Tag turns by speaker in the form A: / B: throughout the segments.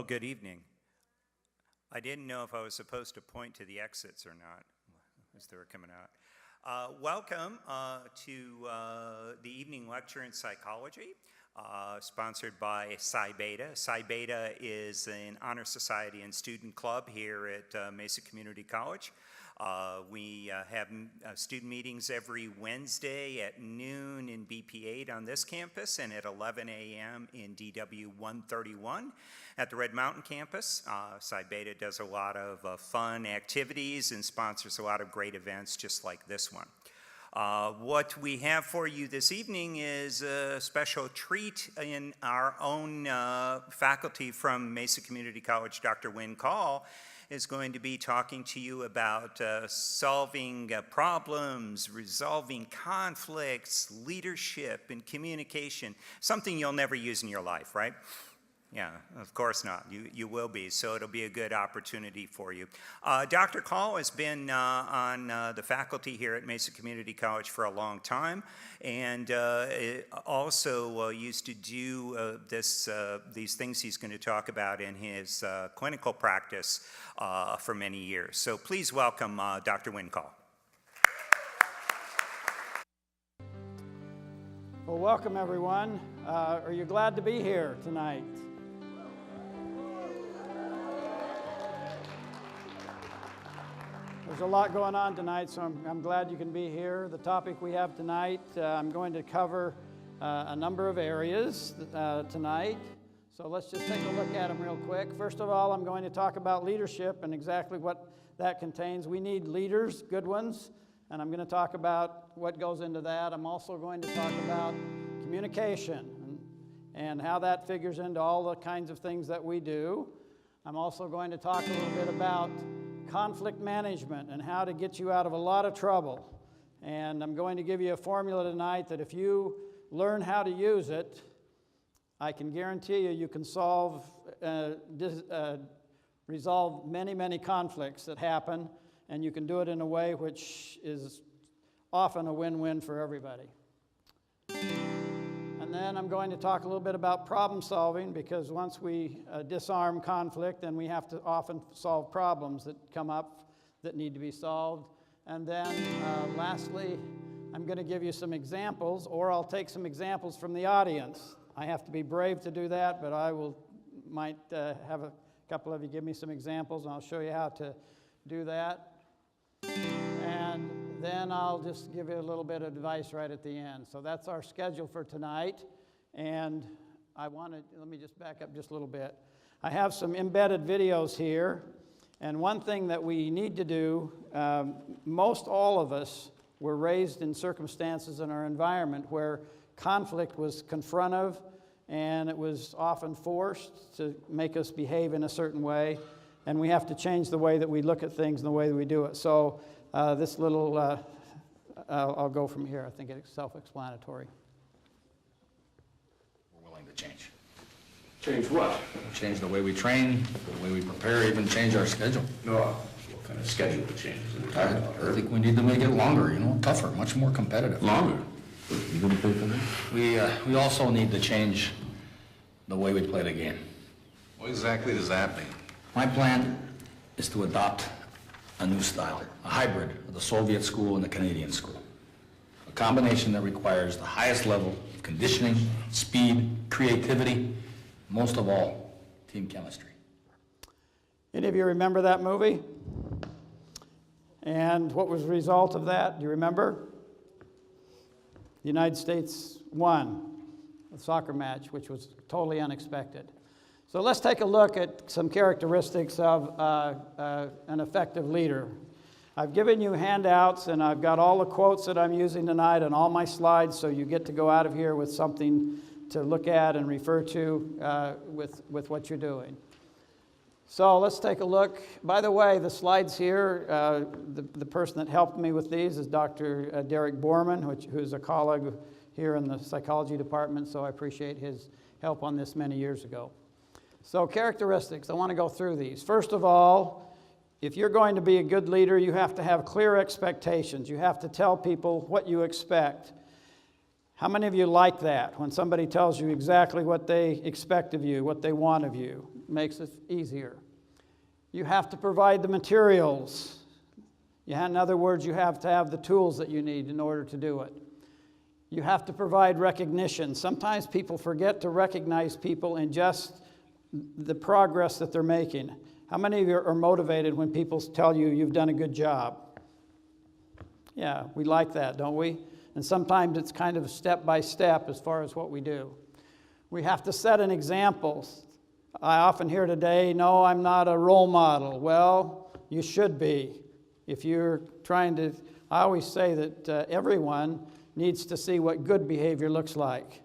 A: Well, good evening. I didn't know if I was supposed to point to the exits or not as they were coming out. Welcome to the evening lecture in psychology, sponsored by Psi Beta. Psi Beta is an honor society and student club here at Mesa Community College. We have student meetings every Wednesday at noon in BP 8 on this campus and at 11 a.m. in DW 131 at the Red Mountain campus. Psi Beta does a lot of fun activities and sponsors a lot of great events just like this one. What we have for you this evening is a special treat in our own faculty from Mesa Community College. Dr. Wynn is going to be talking to you about solving problems, resolving conflicts, leadership, and communication, something you'll never use in your life, right? Yeah, of course not. You will be, so it'll be a good opportunity for you. Dr. Call has been on the faculty here at Mesa Community College for a long time, and also used to do these things he's going to talk about in his clinical practice for many years. So please welcome Dr. Wynn Call.
B: Well, welcome everyone. Are you glad to be here tonight? There's a lot going on tonight, so I'm glad you can be here. The topic we have tonight, I'm going to cover a number of areas tonight. So let's just take a look at them real quick. First of all, I'm going to talk about leadership and exactly what that contains. We need leaders, good ones, and I'm going to talk about what goes into that. I'm also going to talk about communication and how that figures into all the kinds of things that we do. I'm also going to talk a little bit about conflict management and how to get you out of a lot of trouble. And I'm going to give you a formula tonight that if you learn how to use it, I can guarantee you can resolve many, many conflicts that happen, and you can do it in a way which is often a win-win for everybody. And then I'm going to talk a little bit about problem solving, because once we disarm conflict, then we have to often solve problems that come up that need to be solved. And then lastly, I'm going to give you some examples, or I'll take some examples from the audience. I have to be brave to do that, but might have a couple of you give me some examples, and I'll show you how to do that. And then I'll just give you a little bit of advice right at the end. So that's our schedule for tonight. And let me just back up just a little bit. I have some embedded videos here. And one thing that we need to do, most all of us were raised in circumstances in our environment where conflict was confrontive, and it was often forced to make us behave in a certain way. And we have to change the way that we look at things and the way that we do it. So this little, I'll go from here. I think it's self-explanatory.
C: We're willing to change.
D: Change what?
C: Change the way we train, the way we prepare, even change our schedule.
D: No, what kind of schedule changes?
C: I think we need to make it longer, tougher, much more competitive.
D: Longer? You gonna pay for that?
C: We also need to change the way we play the game.
E: What exactly does that mean?
C: My plan is to adopt a new style, a hybrid of the Soviet school and the Canadian school. A combination that requires the highest level of conditioning, speed, creativity, most of all, team chemistry.
B: Any of you remember that movie? And what was the result of that? Do you remember? The United States won a soccer match, which was totally unexpected. So let's take a look at some characteristics of an effective leader. I've given you handouts, and I've got all the quotes that I'm using tonight on all my slides, so you get to go out of here with something to look at and refer to with what you're doing. So let's take a look. By the way, the slides here, the person that helped me with these is Dr. Derek Borman, who's a colleague here in the psychology department, so I appreciate his help on this many years ago. So characteristics, I want to go through these. First of all, if you're going to be a good leader, you have to have clear expectations. You have to tell people what you expect. How many of you like that, when somebody tells you exactly what they expect of you, what they want of you? makes it easier. You have to provide the materials. In other words, you have to have the tools that you need in order to do it. You have to provide recognition. Sometimes people forget to recognize people in just the progress that they're making. How many of you are motivated when people tell you you've done a good job? Yeah, we like that, don't we? And sometimes it's kind of step by step as far as what we do. We have to set an example. I often hear today, no, I'm not a role model. Well, you should be. If you're trying to, I always say that everyone needs to see what good behavior looks like.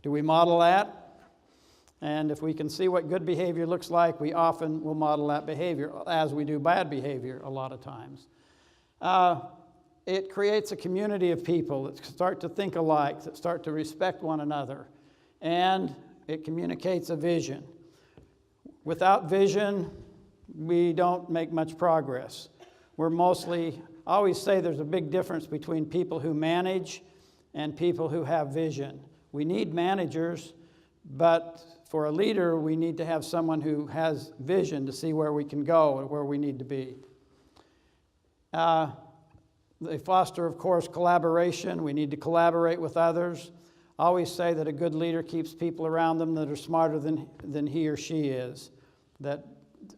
B: Do we model that? And if we can see what good behavior looks like, we often will model that behavior, as we do bad behavior a lot of times. It creates a community of people that start to think alike, that start to respect one another, and it communicates a vision. Without vision, we don't make much progress. We're mostly, I always say there's a big difference between people who manage and people who have vision. We need managers, but for a leader, we need to have someone who has vision to see where we can go and where we need to be. They foster, of course, collaboration. We need to collaborate with others. I always say that a good leader keeps people around them that are smarter than he or she is, that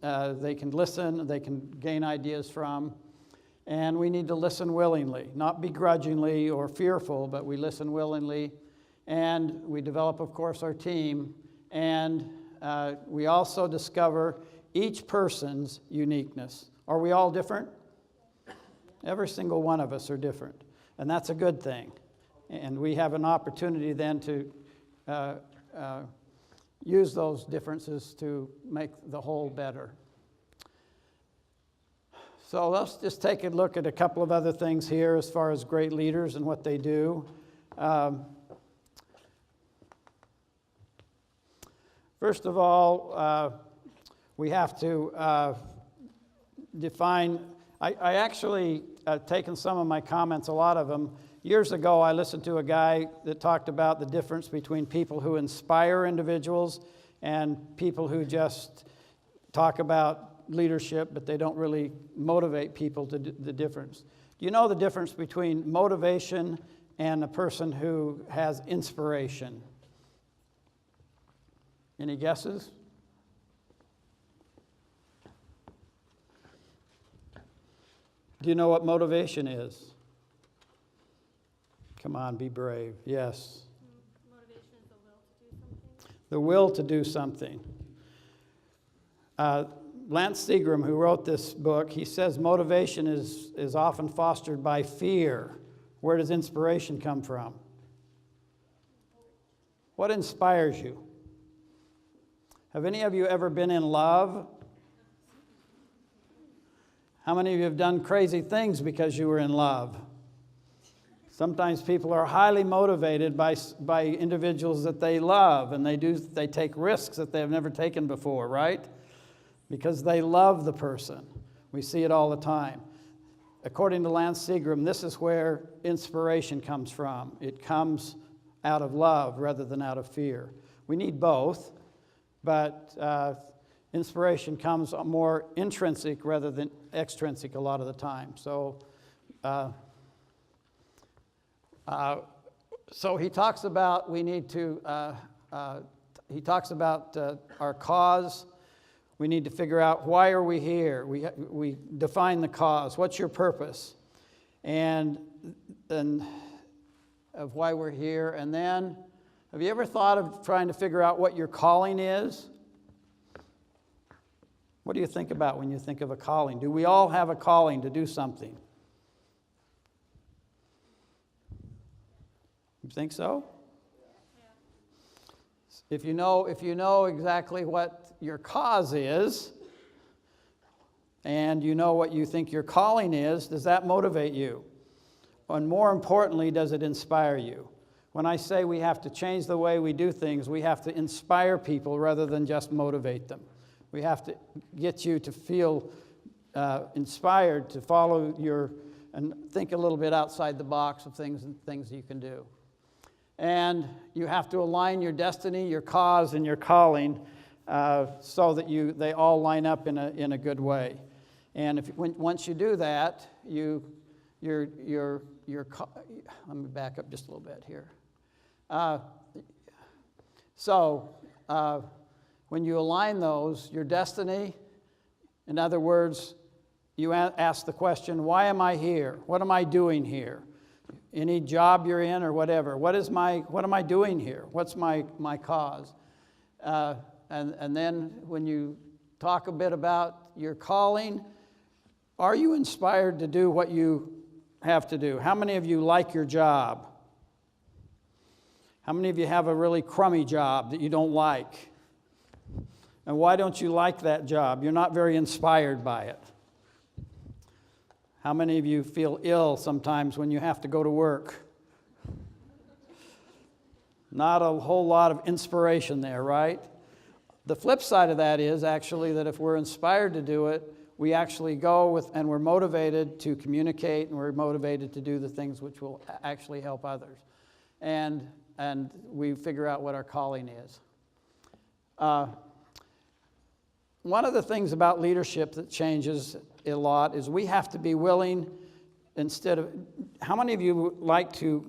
B: they can listen, they can gain ideas from, and we need to listen willingly, not begrudgingly or fearful, but we listen willingly, and we develop, of course, our team, and we also discover each person's uniqueness. Are we all different? Every single one of us are different, and that's a good thing. And we have an opportunity then to use those differences to make the whole better. So let's just take a look at a couple of other things here as far as great leaders and what they do. First of all, we have to define. I actually taken some of my comments, a lot of them. Years ago, I listened to a guy that talked about the difference between people who inspire individuals and people who just talk about leadership, but they don't really motivate people to do the difference. Do you know the difference between motivation and a person who has inspiration? Any guesses? Do you know what motivation is? Come on, be brave. Yes.
F: Motivation is the will to do something.
B: The will to do something. Lance Seagram, who wrote this book, he says motivation is often fostered by fear. Where does inspiration come from? What inspires you? Have any of you ever been in love? How many of you have done crazy things because you were in love? Sometimes people are highly motivated by individuals that they love, and they take risks that they have never taken before, right? Because they love the person. We see it all the time. According to Lance Seagram, this is where inspiration comes from. It comes out of love rather than out of fear. We need both, but inspiration comes more intrinsic rather than extrinsic a lot of the time. So he talks about we need to, he talks about our cause. We need to figure out why are we here. We define the cause. What's your purpose? And of why we're here. And then, have you ever thought of trying to figure out what your calling is? What do you think about when you think of a calling? Do we all have a calling to do something? You think so? Yeah. If you know exactly what your cause is, and you know what you think your calling is, does that motivate you? And more importantly, does it inspire you? When I say we have to change the way we do things, we have to inspire people rather than just motivate them. We have to get you to feel inspired to follow and think a little bit outside the box of things you can do. And you have to align your destiny, your cause, and your calling so that they all line up in a good way. And once you do that, let me back up just a little bit here. When you align those, your destiny, in other words, you ask the question, why am I here? What am I doing here? Any job you're in or whatever. What am I doing here? What's my cause? And then when you talk a bit about your calling, are you inspired to do what you have to do? How many of you like your job? How many of you have a really crummy job that you don't like? And why don't you like that job? You're not very inspired by it. How many of you feel ill sometimes when you have to go to work? Not a whole lot of inspiration there, right? The flip side of that is actually that if we're inspired to do it, we actually go and we're motivated to communicate, and we're motivated to do the things which will actually help others. And we figure out what our calling is. One of the things about leadership that changes a lot is we have to be willing, how many of you like to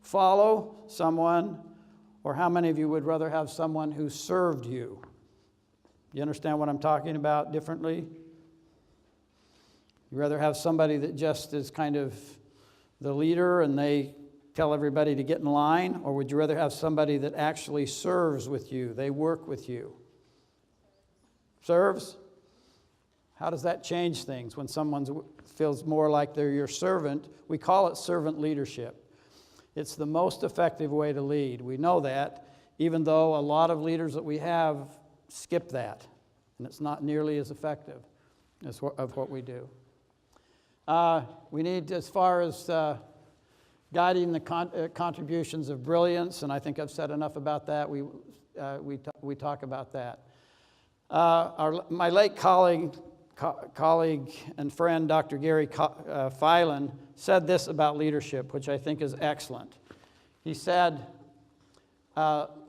B: follow someone, or how many of you would rather have someone who served you? You understand what I'm talking about differently? You'd rather have somebody that just is kind of the leader and they tell everybody to get in line, or would you rather have somebody that actually serves with you? They work with you. Serves? How does that change things when someone feels more like they're your servant? We call it servant leadership. It's the most effective way to lead. We know that, even though a lot of leaders that we have skip that, and it's not nearly as effective as what we do. We need, as far as guiding the contributions of brilliance, and I think I've said enough about that. We talk about that. My late colleague and friend, Dr. Gary Phelan, said this about leadership, which I think is excellent. He said,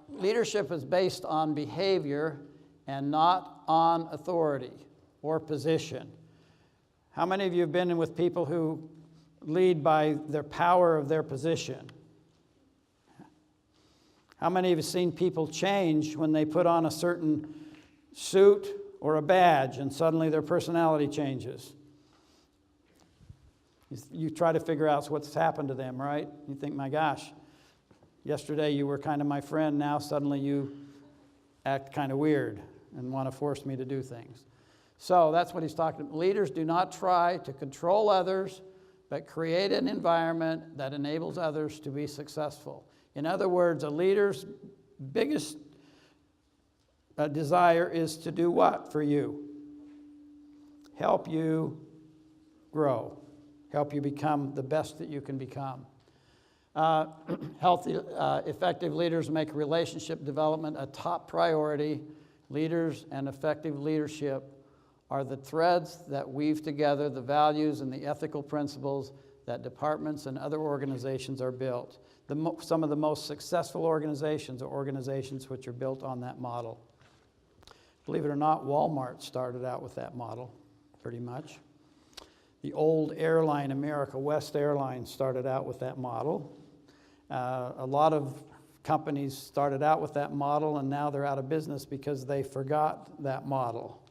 B: leadership is based on behavior and not on authority or position. How many of you have been in with people who lead by their power of their position? How many of you have seen people change when they put on a certain suit or a badge and suddenly their personality changes? You try to figure out what's happened to them, right? You think, my gosh, yesterday you were kind of my friend, now suddenly you act kind of weird and want to force me to do things. So that's what he's talking about. Leaders do not try to control others, but create an environment that enables others to be successful. In other words, a leader's biggest desire is to do what for you? Help you grow. Help you become the best that you can become. Healthy, effective leaders make relationship development a top priority. Leaders and effective leadership are the threads that weave together the values and the ethical principles that departments and other organizations are built. Some of the most successful organizations are organizations which are built on that model. Believe it or not, Walmart started out with that model, pretty much. The old airline, America West Airlines, started out with that model. A lot of companies started out with that model, and now they're out of business because they forgot that model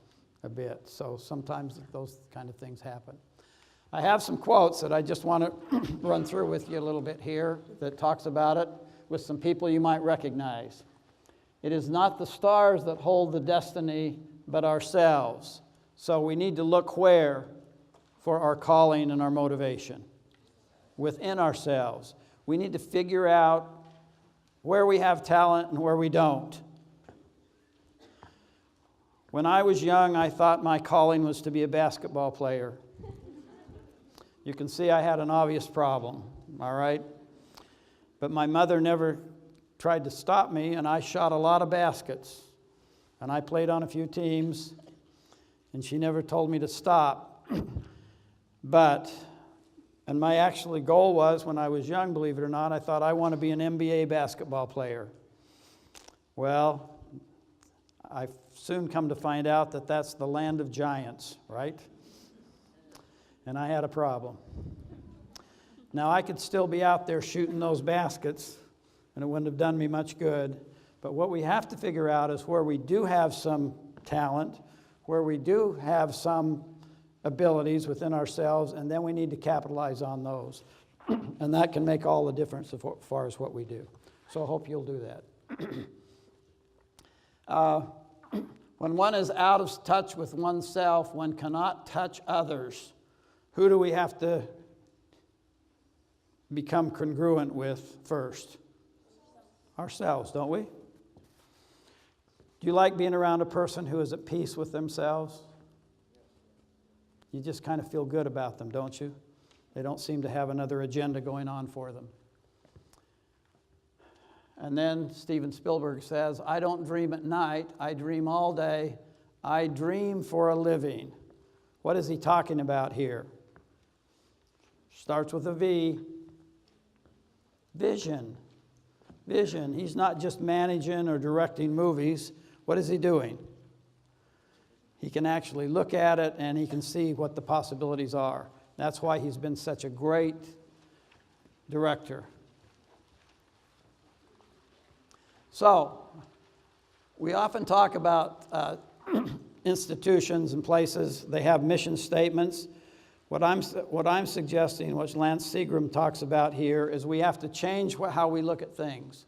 B: a bit. So sometimes those kind of things happen. I have some quotes that I just want to run through with you a little bit here that talks about it with some people you might recognize. It is not the stars that hold the destiny, but ourselves. So we need to look where for our calling and our motivation? Within ourselves. We need to figure out where we have talent and where we don't. When I was young, I thought my calling was to be a basketball player. You can see I had an obvious problem, all right? But my mother never tried to stop me, and I shot a lot of baskets. And I played on a few teams, and she never told me to stop. And my actual goal was, when I was young, believe it or not, I thought I want to be an NBA basketball player. Well, I've soon come to find out that that's the land of giants, right? And I had a problem. Now, I could still be out there shooting those baskets, and it wouldn't have done me much good. But what we have to figure out is where we do have some talent, where we do have some abilities within ourselves, and then we need to capitalize on those. And that can make all the difference as far as what we do. So I hope you'll do that. When one is out of touch with oneself, one cannot touch others. Who do we have to become congruent with first? Ourselves, don't we? Do you like being around a person who is at peace with themselves? You just kind of feel good about them, don't you? They don't seem to have another agenda going on for them. And then Steven Spielberg says, I don't dream at night, I dream all day. I dream for a living. What is he talking about here? Starts with a V. Vision. Vision. He's not just managing or directing movies. What is he doing? He can actually look at it and he can see what the possibilities are. That's why he's been such a great director. So, we often talk about institutions and places. They have mission statements. What I'm suggesting, what Lance Seagram talks about here, is we have to change how we look at things.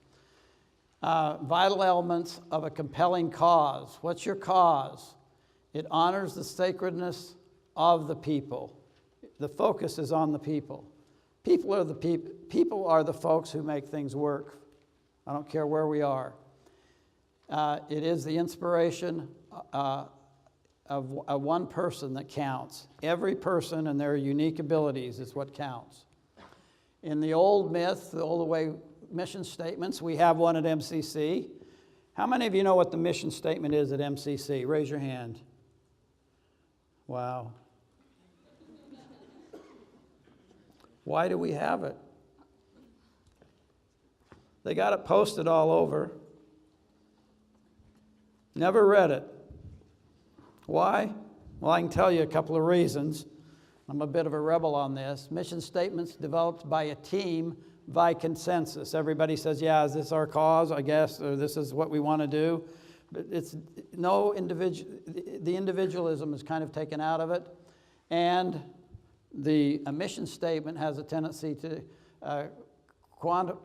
B: Vital elements of a compelling cause. What's your cause? It honors the sacredness of the people. The focus is on the people. People are the folks who make things work. I don't care where we are. It is the inspiration of one person that counts. Every person and their unique abilities is what counts. In the old myth, the old way mission statements, we have one at MCC. How many of you know what the mission statement is at MCC? Raise your hand. Wow. Why do we have it? They got it posted all over. Never read it. Why? Well, I can tell you a couple of reasons. I'm a bit of a rebel on this. Mission statements developed by a team by consensus. Everybody says, yeah, is this our cause, I guess, or this is what we want to do. But it's no individual, the individualism is kind of taken out of it. And a mission statement has a tendency to,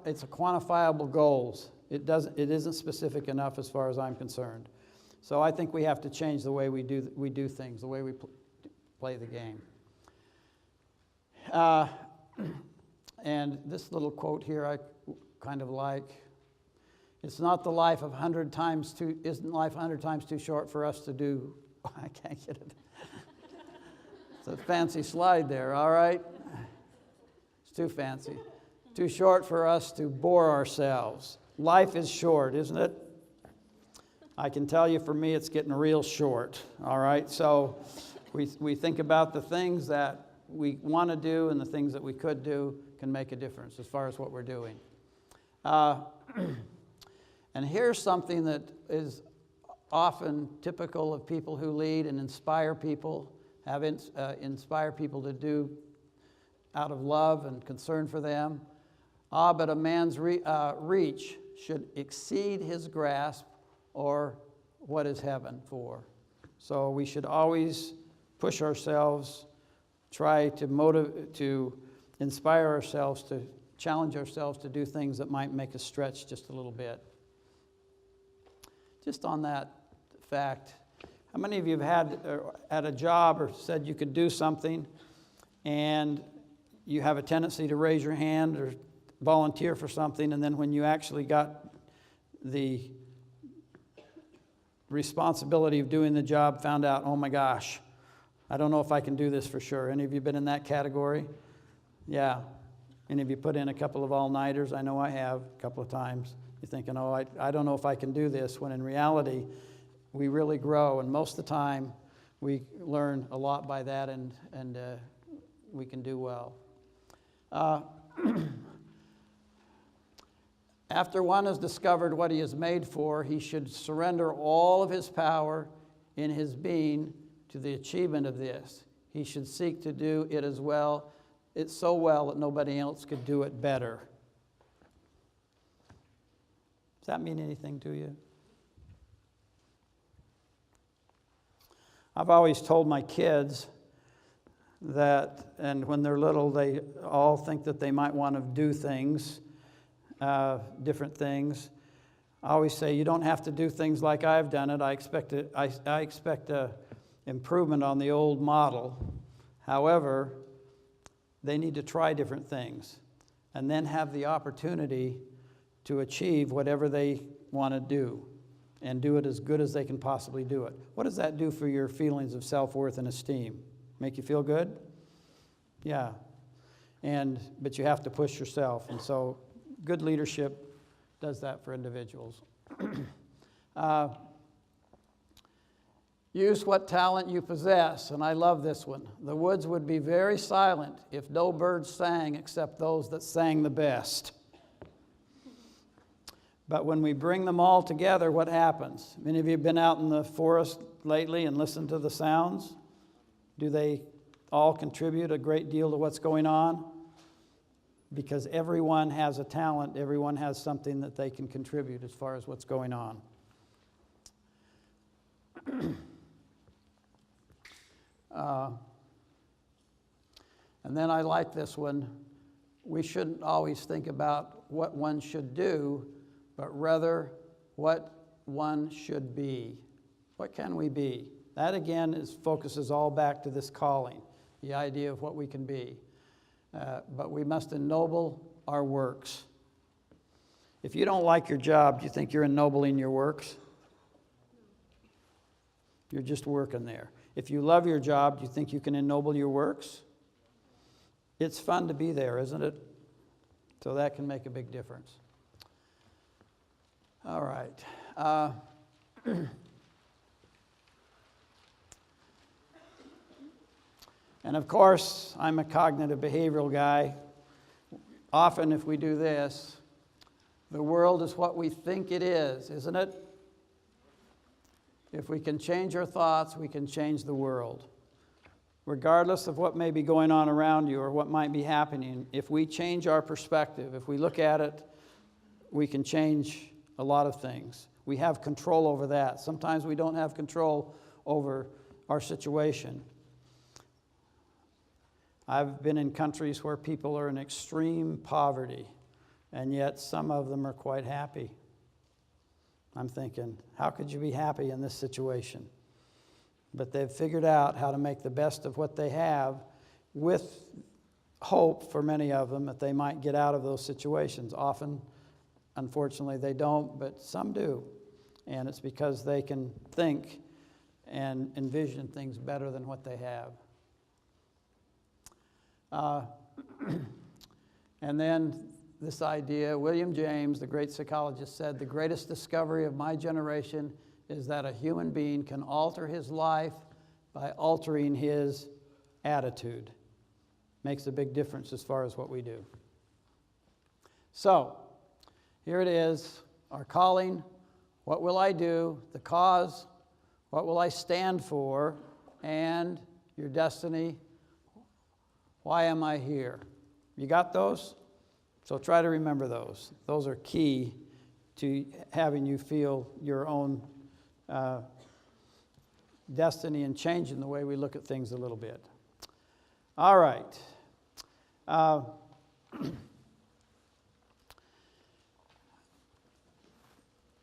B: it's a quantifiable goals. It isn't specific enough as far as I'm concerned. So I think we have to change the way we do things, the way we play the game. And this little quote here I kind of like. It's not the life of 100 times too, isn't life 100 times too short for us to do, I can't get it. It's a fancy slide there, all right? It's too fancy. Too short for us to bore ourselves. Life is short, isn't it? I can tell you for me it's getting real short, all right? So we think about the things that we want to do and the things that we could do can make a difference as far as what we're doing. And here's something that is often typical of people who lead and inspire people, inspire people to do out of love and concern for them. But a man's reach should exceed his grasp, or what is heaven for. So we should always push ourselves, try to inspire ourselves, to challenge ourselves to do things that might make us stretch just a little bit. Just on that fact, how many of you have had a job or said you could do something and you have a tendency to raise your hand or volunteer for something, and then when you actually got the responsibility of doing the job, found out, oh my gosh, I don't know if I can do this for sure. Any of you been in that category? Yeah. Any of you put in a couple of all-nighters? I know I have a couple of times. You're thinking, oh, I don't know if I can do this, when in reality, we really grow. And most of the time, we learn a lot by that, and we can do well. After one has discovered what he is made for, he should surrender all of his power in his being to the achievement of this. He should seek to do it as well, it's so well that nobody else could do it better. Does that mean anything to you? I've always told my kids that, and when they're little, they all think that they might want to do things, different things. I always say, you don't have to do things like I've done it. I expect a improvement on the old model. However, they need to try different things and then have the opportunity to achieve whatever they want to do and do it as good as they can possibly do it. What does that do for your feelings of self-worth and esteem? Make you feel good? Yeah. But you have to push yourself. And so good leadership does that for individuals. Use what talent you possess, and I love this one. The woods would be very silent if no birds sang except those that sang the best. But when we bring them all together, what happens? Many of you have been out in the forest lately and listened to the sounds. Do they all contribute a great deal to what's going on? Because everyone has a talent, everyone has something that they can contribute as far as what's going on. And then I like this one. We shouldn't always think about what one should do, but rather what one should be. What can we be? That again focuses all back to this calling, the idea of what we can be. But we must ennoble our works. If you don't like your job, do you think you're ennobling your works? You're just working there. If you love your job, do you think you can ennoble your works? It's fun to be there, isn't it? So that can make a big difference. All right. And of course, I'm a cognitive behavioral guy. Often if we do this, the world is what we think it is, isn't it? If we can change our thoughts, we can change the world. Regardless of what may be going on around you or what might be happening, if we change our perspective, if we look at it, we can change a lot of things. We have control over that. Sometimes we don't have control over our situation. I've been in countries where people are in extreme poverty, and yet some of them are quite happy. I'm thinking, how could you be happy in this situation? But they've figured out how to make the best of what they have, with hope for many of them that they might get out of those situations. Often, unfortunately, they don't, but some do. And it's because they can think and envision things better than what they have. And then this idea, William James, the great psychologist, said, the greatest discovery of my generation is that a human being can alter his life by altering his attitude. Makes a big difference as far as what we do. So, here it is, our calling, what will I do, the cause, what will I stand for, and your destiny, why am I here? You got those? So try to remember those. Those are key to having you feel your own destiny and changing the way we look at things a little bit. All right.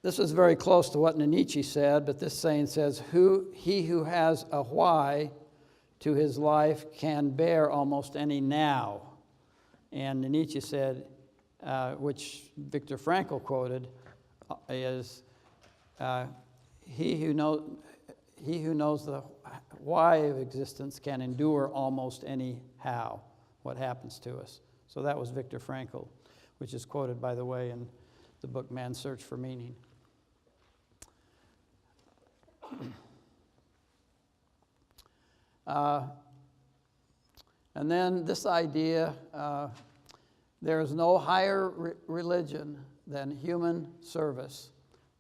B: This is very close to what Nietzsche said, but this saying says, he who has a why to his life can bear almost any now. And Nietzsche said, which Viktor Frankl quoted, is he who knows the why of existence can endure almost any how, what happens to us. So that was Viktor Frankl, which is quoted, by the way, in the book Man's Search for Meaning. And then this idea, there is no higher religion than human service.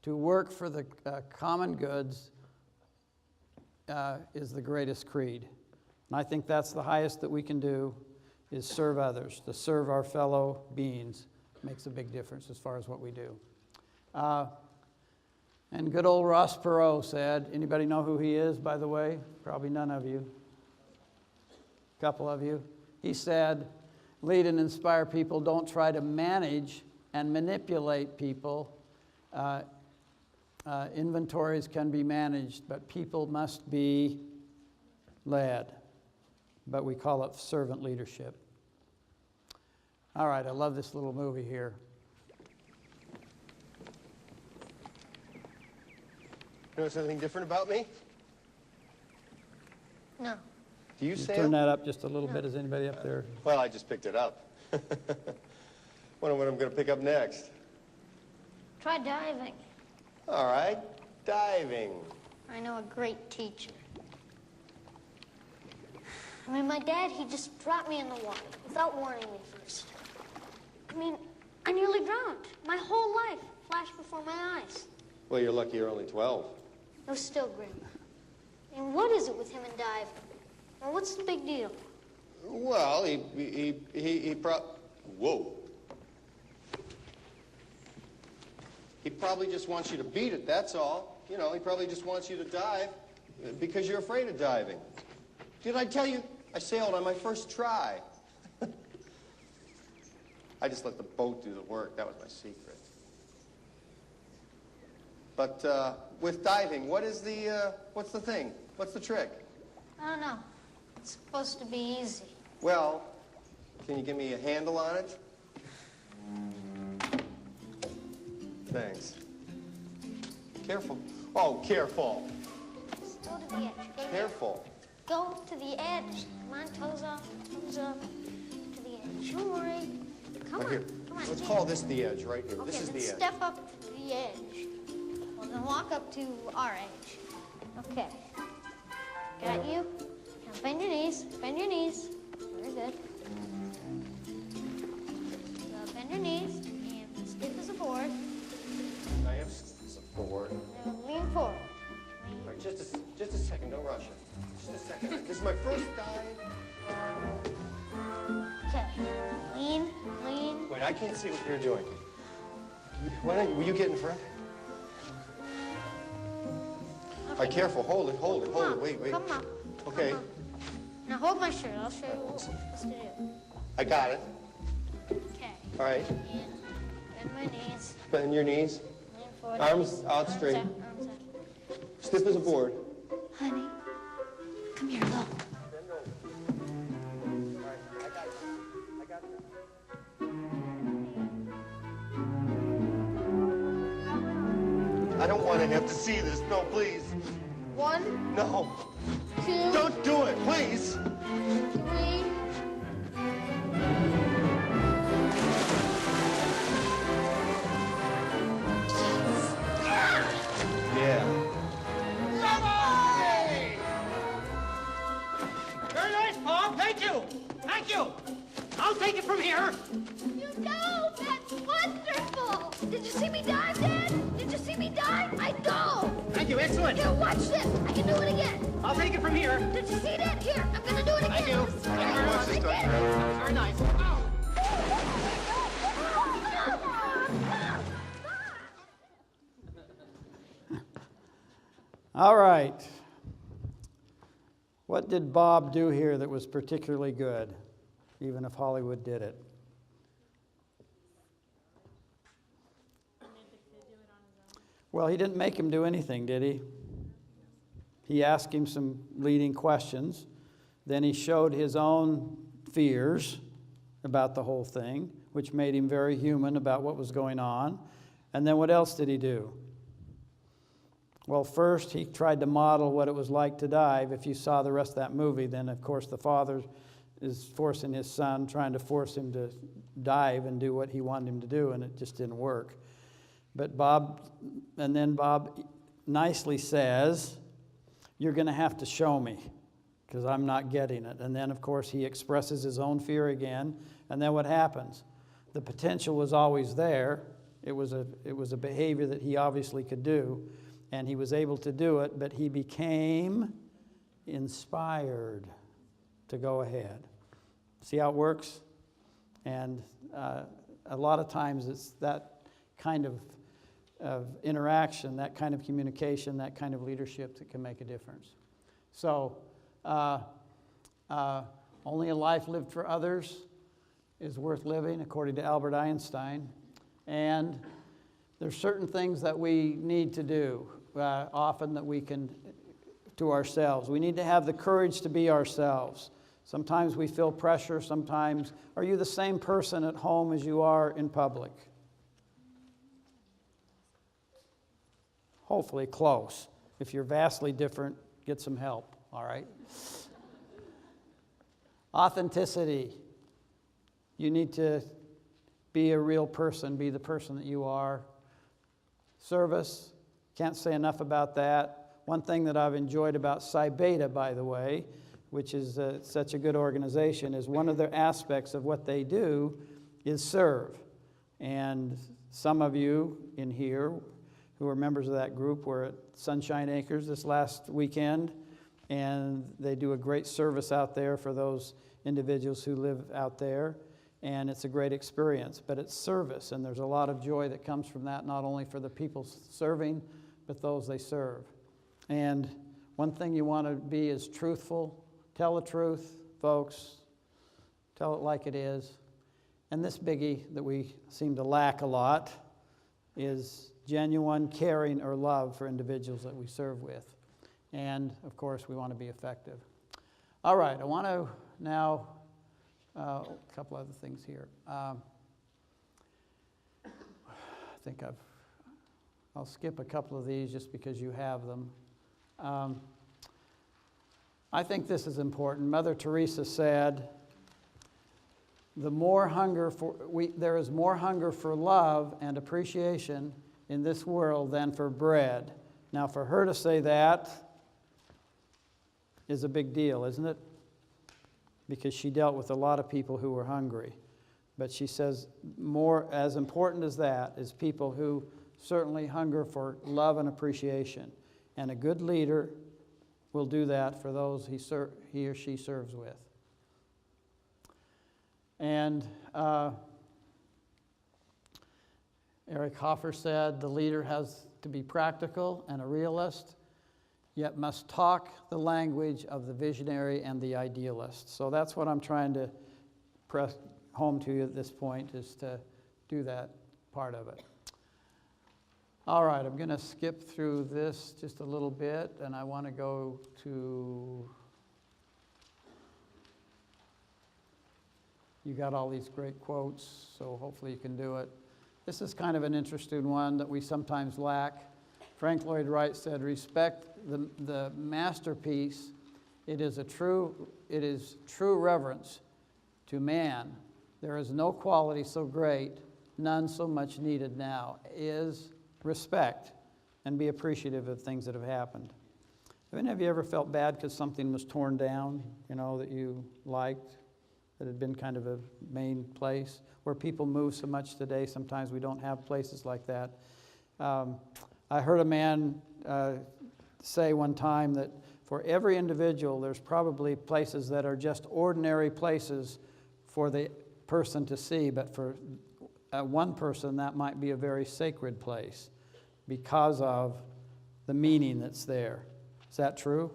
B: To work for the common goods is the greatest creed. And I think that's the highest that we can do, is serve others. To serve our fellow beings makes a big difference as far as what we do. And good old Ross Perot said, anybody know who he is, by the way? Probably none of you. A couple of you. He said, lead and inspire people. Don't try to manage and manipulate people. Inventories can be managed, but people must be led. But we call it servant leadership. All right, I love this little movie here.
G: Notice anything different about me?
F: No.
G: Do you,
B: Just
G: Sam?
B: turn that up just a little bit. Is anybody up there?
G: Well, I just picked it up. Wonder what I'm going to pick up next.
F: Try diving.
G: All right, diving.
F: I know a great teacher. I mean, my dad, he just dropped me in the water without warning me first. I mean, I nearly drowned. My whole life flashed before my eyes.
G: Well, you're lucky you're only 12.
F: It was still grim. And what is it with him and diving? Well, what's the big deal?
G: Well, whoa. He probably just wants you to beat it, that's all. You know, he probably just wants you to dive because you're afraid of diving. Did I tell you I sailed on my first try? I just let the boat do the work. That was my secret. But with diving, what's the thing? What's the trick?
F: I don't know. It's supposed to be easy.
G: Well, can you give me a handle on it? Thanks. Careful. Oh, careful.
F: Just go to the edge. Go
G: Careful.
F: Go to the edge. Come on, toes up, to the edge. Don't worry. Come
G: Right
F: on,
G: here.
F: come on.
G: Let's
F: take-
G: call this the edge right here.
F: Okay,
G: This is
F: then
G: the edge.
F: step up to the edge. Well, then walk up to our edge. Okay. Got you? Now bend your knees. Bend your knees. Very good. So bend your knees and stiff as a board.
G: I am support.
F: Now lean forward.
G: All right, just a second. Don't rush it. Just a second. This is my first dive.
F: Okay. Lean, lean.
G: Wait, I can't see what you're doing. Will you get in front? All right, careful. Hold it.
F: Come on,
G: Wait.
F: Come on.
G: Okay,
F: Come on. Now hold my shirt. I'll show you what we're supposed to do.
G: I got it.
F: Okay.
G: All right.
F: And bend my knees.
G: Bend your knees.
F: Lean forward.
G: Arms out straight.
F: Arms out.
G: Stiff as a board.
F: Honey, come here, look.
G: I don't want to have to see this. No, please.
F: 1,
G: No.
F: 2,
G: Don't do it, please.
F: 3.
G: Yeah.
H: Very nice, Bob. Thank you. Thank you. I'll take it from here.
F: You go! That's wonderful! Did you see me dive, Dad? Did you see me dive? I go!
H: Thank you. Excellent.
F: Here, watch this. I can do it again.
H: I'll take it from here.
F: Did you see that? Here, I'm gonna do it again.
H: Thank you. Thank you very much.
F: I did it.
H: Very nice.
B: All right. What did Bob do here that was particularly good, even if Hollywood did it? Well, he didn't make him do anything, did he? He asked him some leading questions. Then he showed his own fears about the whole thing, which made him very human about what was going on. And then what else did he do? Well, first, he tried to model what it was like to dive. If you saw the rest of that movie, then, of course, the father is forcing his son, trying to force him to dive and do what he wanted him to do, and it just didn't work. But Bob nicely says, you're going to have to show me, because I'm not getting it. And then, of course, he expresses his own fear again, and then what happens? The potential was always there, it was a behavior that he obviously could do, and he was able to do it, but he became inspired to go ahead. See how it works? And a lot of times it's that kind of interaction, that kind of communication, that kind of leadership that can make a difference. So, only a life lived for others is worth living, according to Albert Einstein. And there's certain things that we need to do, often that we can, to ourselves. We need to have the courage to be ourselves. Sometimes we feel pressure, sometimes. Are you the same person at home as you are in public? Hopefully close. If you're vastly different, get some help, all right? Authenticity. You need to be a real person, be the person that you are. Service, can't say enough about that. One thing that I've enjoyed about Psi Beta, by the way, which is such a good organization, is one of their aspects of what they do is serve. And some of you in here who are members of that group were at Sunshine Acres this last weekend, and they do a great service out there for those individuals who live out there, and it's a great experience. But it's service, and there's a lot of joy that comes from that, not only for the people serving, but those they serve. And one thing you want to be is truthful. Tell the truth, folks. Tell it like it is. And this biggie that we seem to lack a lot is genuine caring or love for individuals that we serve with. And, of course, we want to be effective. All right, I want to now, a couple other things here. I think I'll skip a couple of these just because you have them. I think this is important. Mother Teresa said, there is more hunger for love and appreciation in this world than for bread. Now, for her to say that is a big deal, isn't it? Because she dealt with a lot of people who were hungry. But she says more, as important as that, is people who certainly hunger for love and appreciation. And a good leader will do that for those he or she serves with. And Eric Hoffer said, the leader has to be practical and a realist, yet must talk the language of the visionary and the idealist. So that's what I'm trying to press home to you at this point, is to do that part of it. All right, I'm going to skip through this just a little bit, and I want to go to... You got all these great quotes, so hopefully you can do it. This is kind of an interesting one that we sometimes lack. Frank Lloyd Wright said, respect the masterpiece. It is true reverence to man. There is no quality so great, none so much needed now, is respect and be appreciative of things that have happened. Have you ever felt bad because something was torn down, that you liked, that had been kind of a main place? Where people move so much today, sometimes we don't have places like that. I heard a man say one time that for every individual, there's probably places that are just ordinary places for the person to see, but for one person, that might be a very sacred place because of the meaning that's there. Is that true?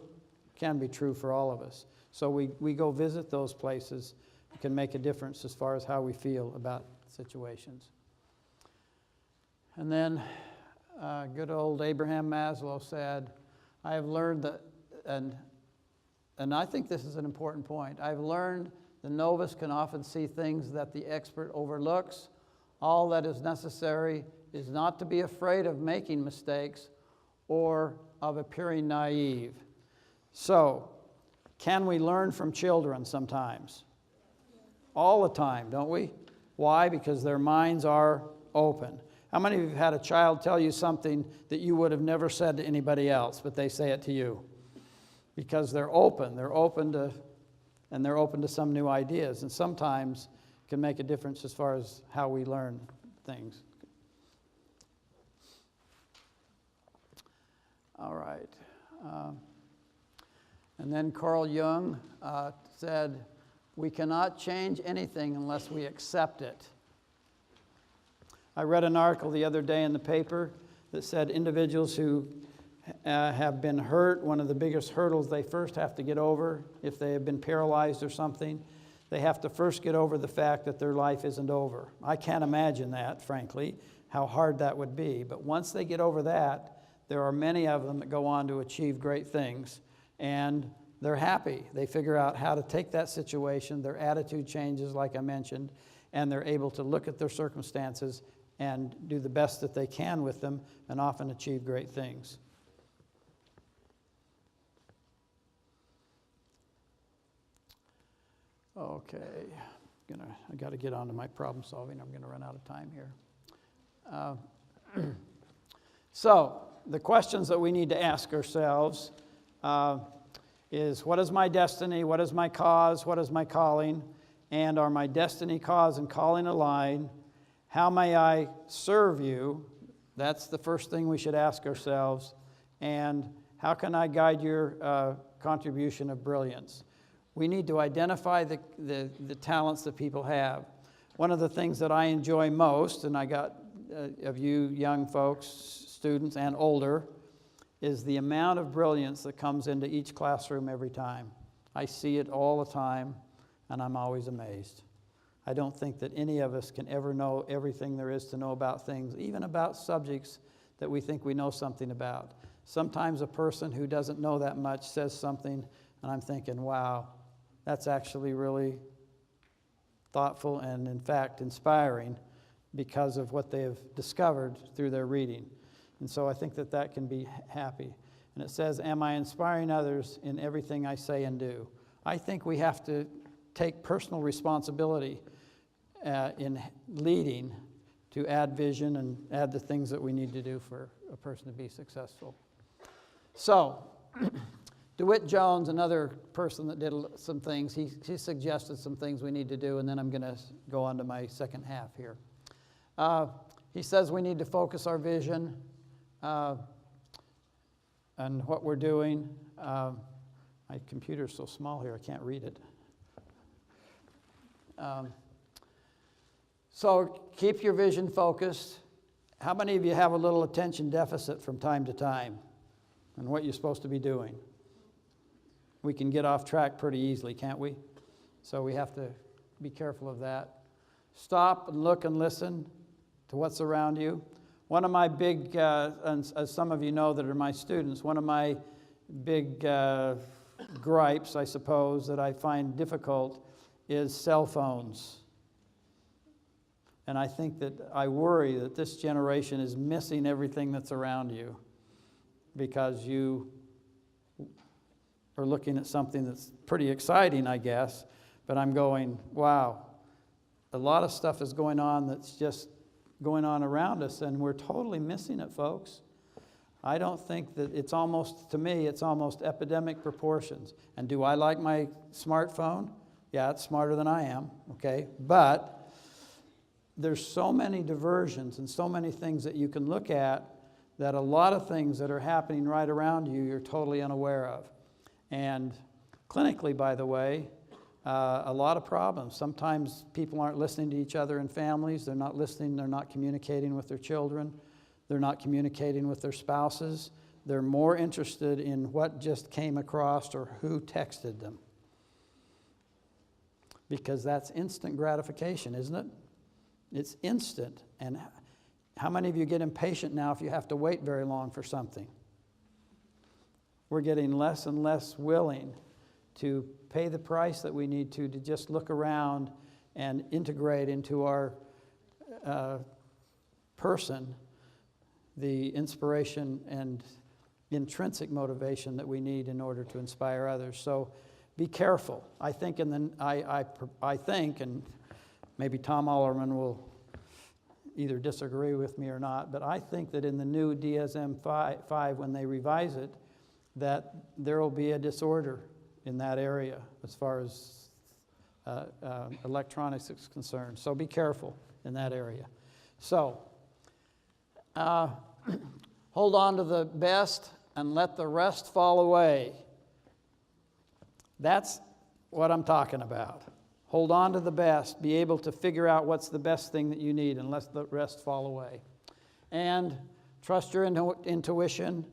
B: It can be true for all of us. So we go visit those places. It can make a difference as far as how we feel about situations. And then good old Abraham Maslow said, I have learned that, and I think this is an important point, I've learned the novice can often see things that the expert overlooks. All that is necessary is not to be afraid of making mistakes or of appearing naive. So, can we learn from children sometimes? All the time, don't we? Why? Because their minds are open. How many of you have had a child tell you something that you would have never said to anybody else, but they say it to you? Because they're open. They're open to some new ideas, and sometimes can make a difference as far as how we learn things. All right. And then Carl Jung said, we cannot change anything unless we accept it. I read an article the other day in the paper that said individuals who have been hurt, one of the biggest hurdles they first have to get over, if they have been paralyzed or something, they have to first get over the fact that their life isn't over. I can't imagine that, frankly, how hard that would be. But once they get over that, there are many of them that go on to achieve great things, and they're happy. They figure out how to take that situation, their attitude changes, like I mentioned, and they're able to look at their circumstances and do the best that they can with them and often achieve great things. Okay, I got to get on to my problem solving. I'm going to run out of time here. So, the questions that we need to ask ourselves is, what is my destiny? What is my cause? What is my calling? And are my destiny, cause, and calling aligned? How may I serve you? That's the first thing we should ask ourselves. And how can I guide your contribution of brilliance? We need to identify the talents that people have. One of the things that I enjoy most, and I got of you young folks, students and older, is the amount of brilliance that comes into each classroom every time. I see it all the time, and I'm always amazed. I don't think that any of us can ever know everything there is to know about things, even about subjects that we think we know something about. Sometimes a person who doesn't know that much says something, and I'm thinking, wow, that's actually really thoughtful and, in fact, inspiring because of what they have discovered through their reading. And so I think that that can be happy. And it says, am I inspiring others in everything I say and do? I think we have to take personal responsibility in leading to add vision and add the things that we need to do for a person to be successful. So, DeWitt Jones, another person that did some things, he suggested some things we need to do, and then I'm going to go on to my second half here. He says we need to focus our vision on what we're doing. My computer's so small here, I can't read it. So keep your vision focused. How many of you have a little attention deficit from time to time and what you're supposed to be doing? We can get off track pretty easily, can't we? So we have to be careful of that. Stop and look and listen to what's around you. One of my big, and as some of you know that are my students, one of my big gripes, I suppose, that I find difficult is cell phones. And I think that I worry that this generation is missing everything that's around you because you are looking at something that's pretty exciting, I guess, but I'm going, wow, a lot of stuff is going on that's just going on around us, and we're totally missing it, folks. I don't think that it's almost, to me, it's almost epidemic proportions. And do I like my smartphone? Yeah, it's smarter than I am, okay? But there's so many diversions and so many things that you can look at that a lot of things that are happening right around you, you're totally unaware of. And clinically, by the way, a lot of problems. Sometimes people aren't listening to each other in families. They're not listening. They're not communicating with their children. They're not communicating with their spouses. They're more interested in what just came across or who texted them. Because that's instant gratification, isn't it? It's instant. And how many of you get impatient now if you have to wait very long for something? We're getting less and less willing to pay the price that we need to just look around and integrate into our person the inspiration and intrinsic motivation that we need in order to inspire others. So be careful. I think, I think, and maybe Tom Ollerman will either disagree with me or not, but I think that in the new DSM-5, when they revise it, that there will be a disorder in that area as far as electronics is concerned. So be careful in that area. So hold on to the best. and let the rest fall away. That's what I'm talking about. Hold on to the best. Be able to figure out what's the best thing that you need and let the rest fall away. And trust your intuition.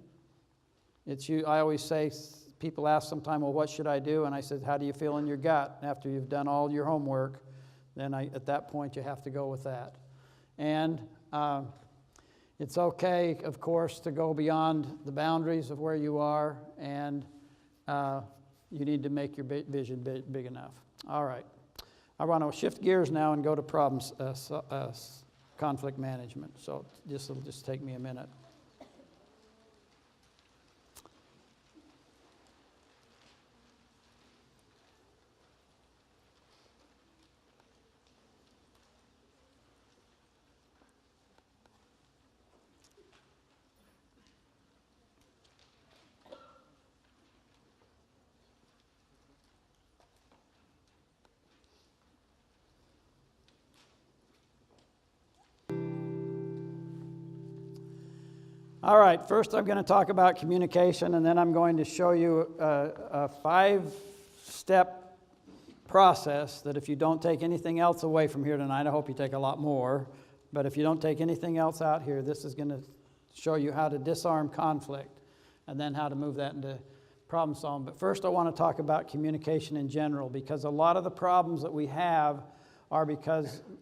B: I always say, people ask sometimes, well, what should I do? And I said, how do you feel in your gut? After you've done all your homework, then at that point you have to go with that. And it's okay, of course, to go beyond the boundaries of where you are, and you need to make your vision big enough. All right. I want to shift gears now and go to conflict management. So this will just take me a minute. All right, first I'm going to talk about communication, and then I'm going to show you a 5-step process that if you don't take anything else away from here tonight, I hope you take a lot more, but if you don't take anything else out here, this is going to show you how to disarm conflict and then how to move that into problem solving. But first I want to talk about communication in general, because a lot of the problems that we have are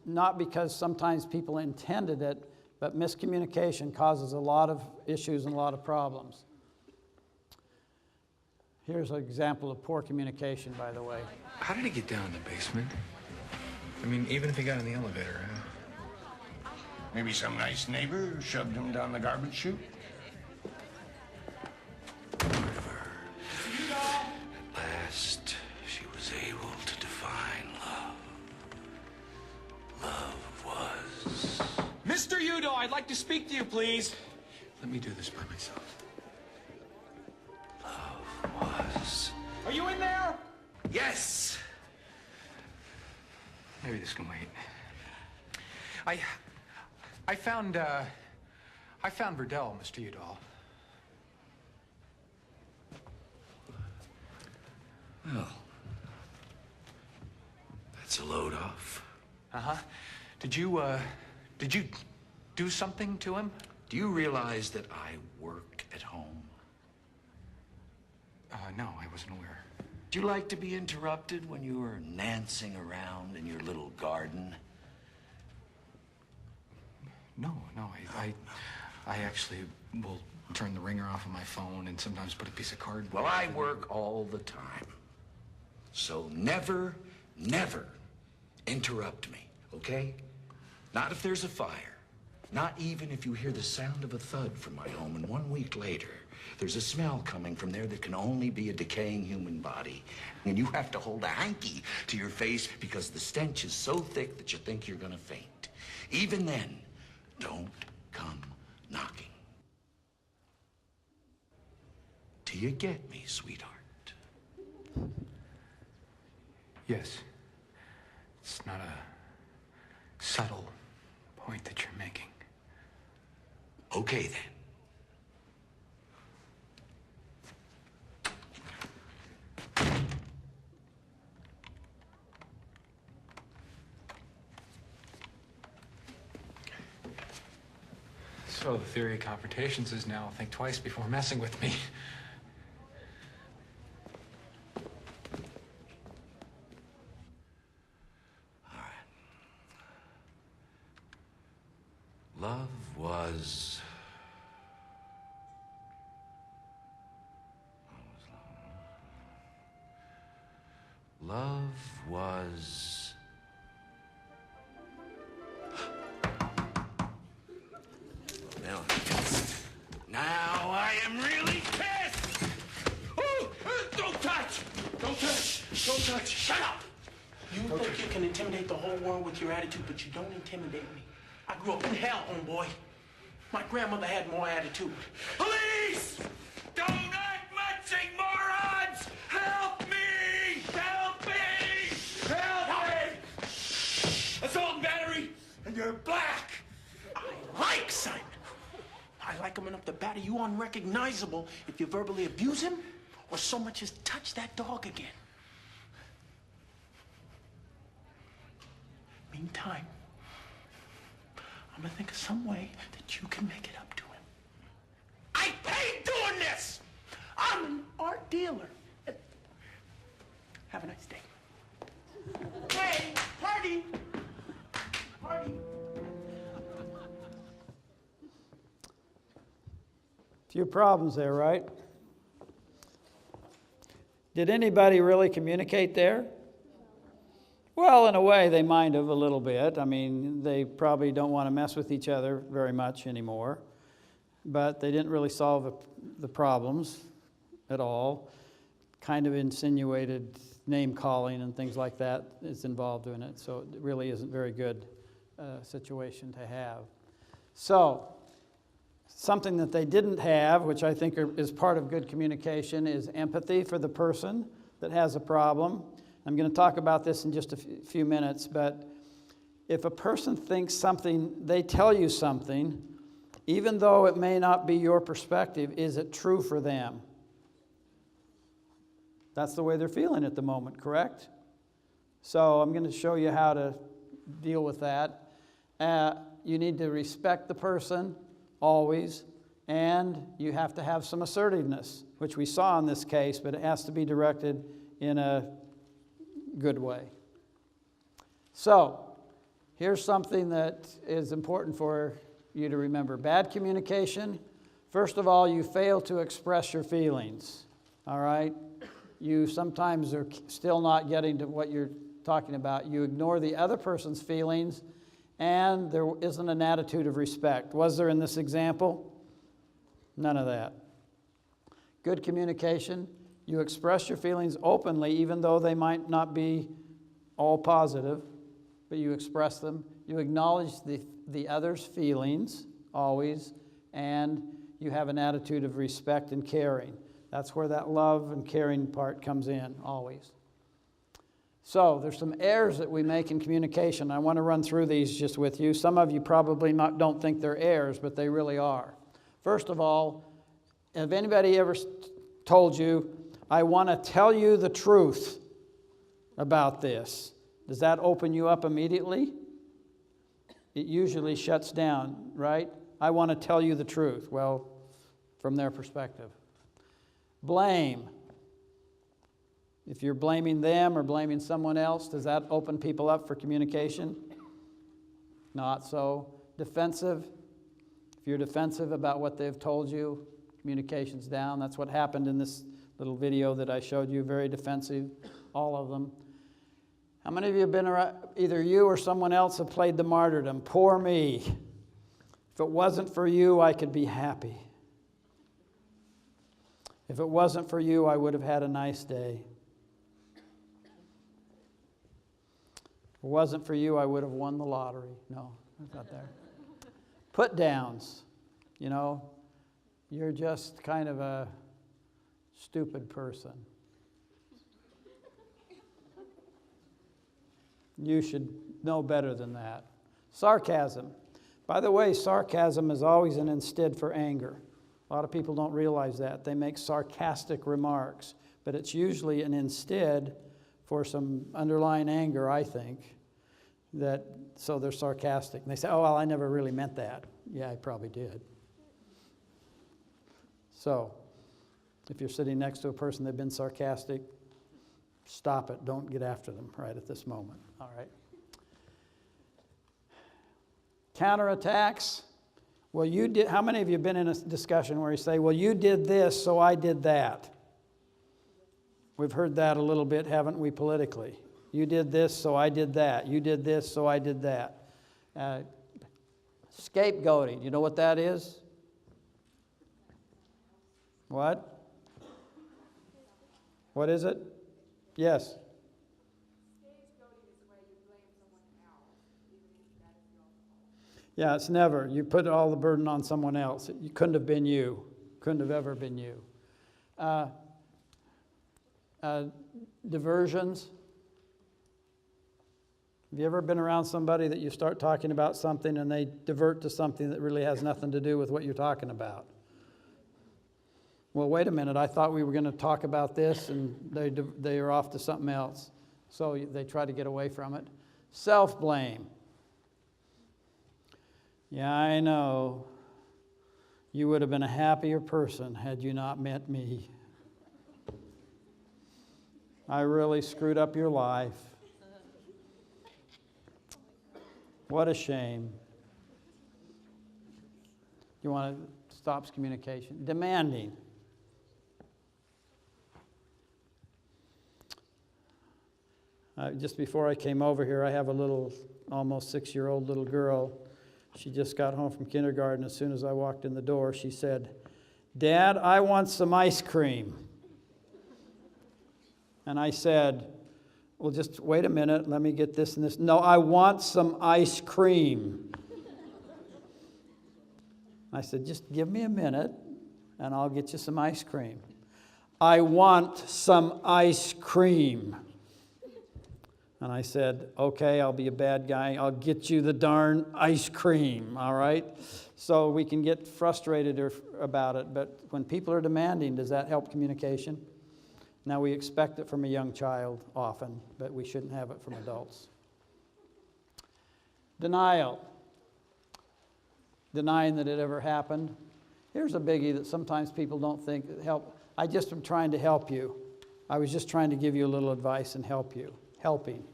B: not because sometimes people intended it, but miscommunication causes a lot of issues and a lot of problems. Here's an example of poor communication, by the way.
I: How did he get down in the basement? I mean, even if he got in the elevator,
J: Maybe some nice neighbor shoved him down the garbage chute? At last, she was able to define love. Love was...
H: Mr. Udo, I'd like to speak to you, please.
I: let me do this by myself.
J: Love was...
H: Are you in there?
J: Yes!
I: Maybe this can wait. I found Verdell, Mr. Udall.
J: Well, that's a load off.
I: Uh-huh. Did you do something to him?
J: Do you realize that I work at home?
I: No, I wasn't aware.
J: Do you like to be interrupted when you are nancing around in your little garden?
I: No, I actually will turn the ringer off of my phone and sometimes put a piece of cardboard.
J: Well, I work all the time. So never, never interrupt me, okay? Not if there's a fire. Not even if you hear the sound of a thud from my home, and 1 week later, there's a smell coming from there that can only be a decaying human body. And you have to hold a hanky to your face because the stench is so thick that you think you're gonna faint. Even then, don't come knocking. Do you get me, sweetheart?
I: Yes. It's not a subtle point that you're making.
J: Okay, then.
I: So the theory of confrontations is now think twice before messing with me.
J: Love was... Love was... Now I am really pissed! Oh, don't touch! Don't touch! Don't touch! Shut up!
K: You think you can intimidate the whole world with your attitude, but you don't intimidate me. I grew up in hell, homeboy. My grandmother had more attitude.
J: Police! Don't act much, morons! Help me! Help me! Help me! Assault and battery, and you're black!
K: I like Simon. I like him enough to batter you unrecognizable if you verbally abuse him or so much as touch that dog again. Meantime, I'm gonna think of some way that you can make it up to him. I paid doing this! I'm an art dealer. Have a nice day. Hey, party! Party!
B: Few problems there, right? Did anybody really communicate there? Well, in a way, they might have a little bit. I mean, they probably don't want to mess with each other very much anymore. But they didn't really solve the problems at all. Kind of insinuated name calling and things like that is involved in it. So it really isn't a very good situation to have. So something that they didn't have, which I think is part of good communication, is empathy for the person that has a problem. I'm going to talk about this in just a few minutes, but if a person thinks something, they tell you something, even though it may not be your perspective, is it true for them? That's the way they're feeling at the moment, correct? So I'm going to show you how to deal with that. You need to respect the person always, and you have to have some assertiveness, which we saw in this case, but it has to be directed in a good way. So here's something that is important for you to remember. Bad communication, first of all, you fail to express your feelings, all right? You sometimes are still not getting to what you're talking about. You ignore the other person's feelings, and there isn't an attitude of respect. Was there in this example? None of that. Good communication, you express your feelings openly, even though they might not be all positive, but you express them. You acknowledge the other's feelings always, and you have an attitude of respect and caring. That's where that love and caring part comes in, always. So there's some errors that we make in communication. I want to run through these just with you. Some of you probably don't think they're errors, but they really are. First of all, have anybody ever told you, I want to tell you the truth about this? Does that open you up immediately? It usually shuts down, right? I want to tell you the truth. Well, from their perspective. Blame. If you're blaming them or blaming someone else, does that open people up for communication? Not so. Defensive. If you're defensive about what they've told you, communication's down. That's what happened in this little video that I showed you. Very defensive, all of them. How many of you have been around, either you or someone else have played the martyrdom? Poor me. If it wasn't for you, I could be happy. If it wasn't for you, I would have had a nice day. If it wasn't for you, I would have won the lottery. No, that's not there. Put downs. You know, you're just kind of a stupid person. You should know better than that. Sarcasm. By the way, sarcasm is always an instead for anger. A lot of people don't realize that. They make sarcastic remarks, but it's usually an instead for some underlying anger, I think, so they're sarcastic. And they say, oh, well, I never really meant that. Yeah, I probably did. So, if you're sitting next to a person that's been sarcastic, stop it. Don't get after them right at this moment. All right. Counterattacks. Well, you did. How many of you have been in a discussion where you say, well, you did this, so I did that? We've heard that a little bit, haven't we, politically? You did this, so I did that. You did this, so I did that. Scapegoating. You know what that is? What? What is it? Yes. Yeah, it's never. You put all the burden on someone else. It couldn't have been you. Couldn't have ever been you. Diversions. Have you ever been around somebody that you start talking about something and they divert to something that really has nothing to do with what you're talking about? Well, wait a minute, I thought we were going to talk about this, and they are off to something else. So they try to get away from it. Self-blame. Yeah, I know. You would have been a happier person had you not met me. I really screwed up your life. What a shame. You want to stop communication? Demanding. Just before I came over here, I have a little, almost 6-year-old little girl. She just got home from kindergarten. As soon as I walked in the door, she said, "Dad, I want some ice cream." And I said, "Well, just wait a minute. Let me get this and this." "No, I want some ice cream." I said, "Just give me a minute, and I'll get you some ice cream." "I want some ice cream." And I said, "Okay, I'll be a bad guy. I'll get you the darn ice cream," all right? So we can get frustrated about it, but when people are demanding, does that help communication? Now, we expect it from a young child often, but we shouldn't have it from adults. Denial. Denying that it ever happened. Here's a biggie that sometimes people don't think that help. I just am trying to help you. I was just trying to give you a little advice and help you. Helping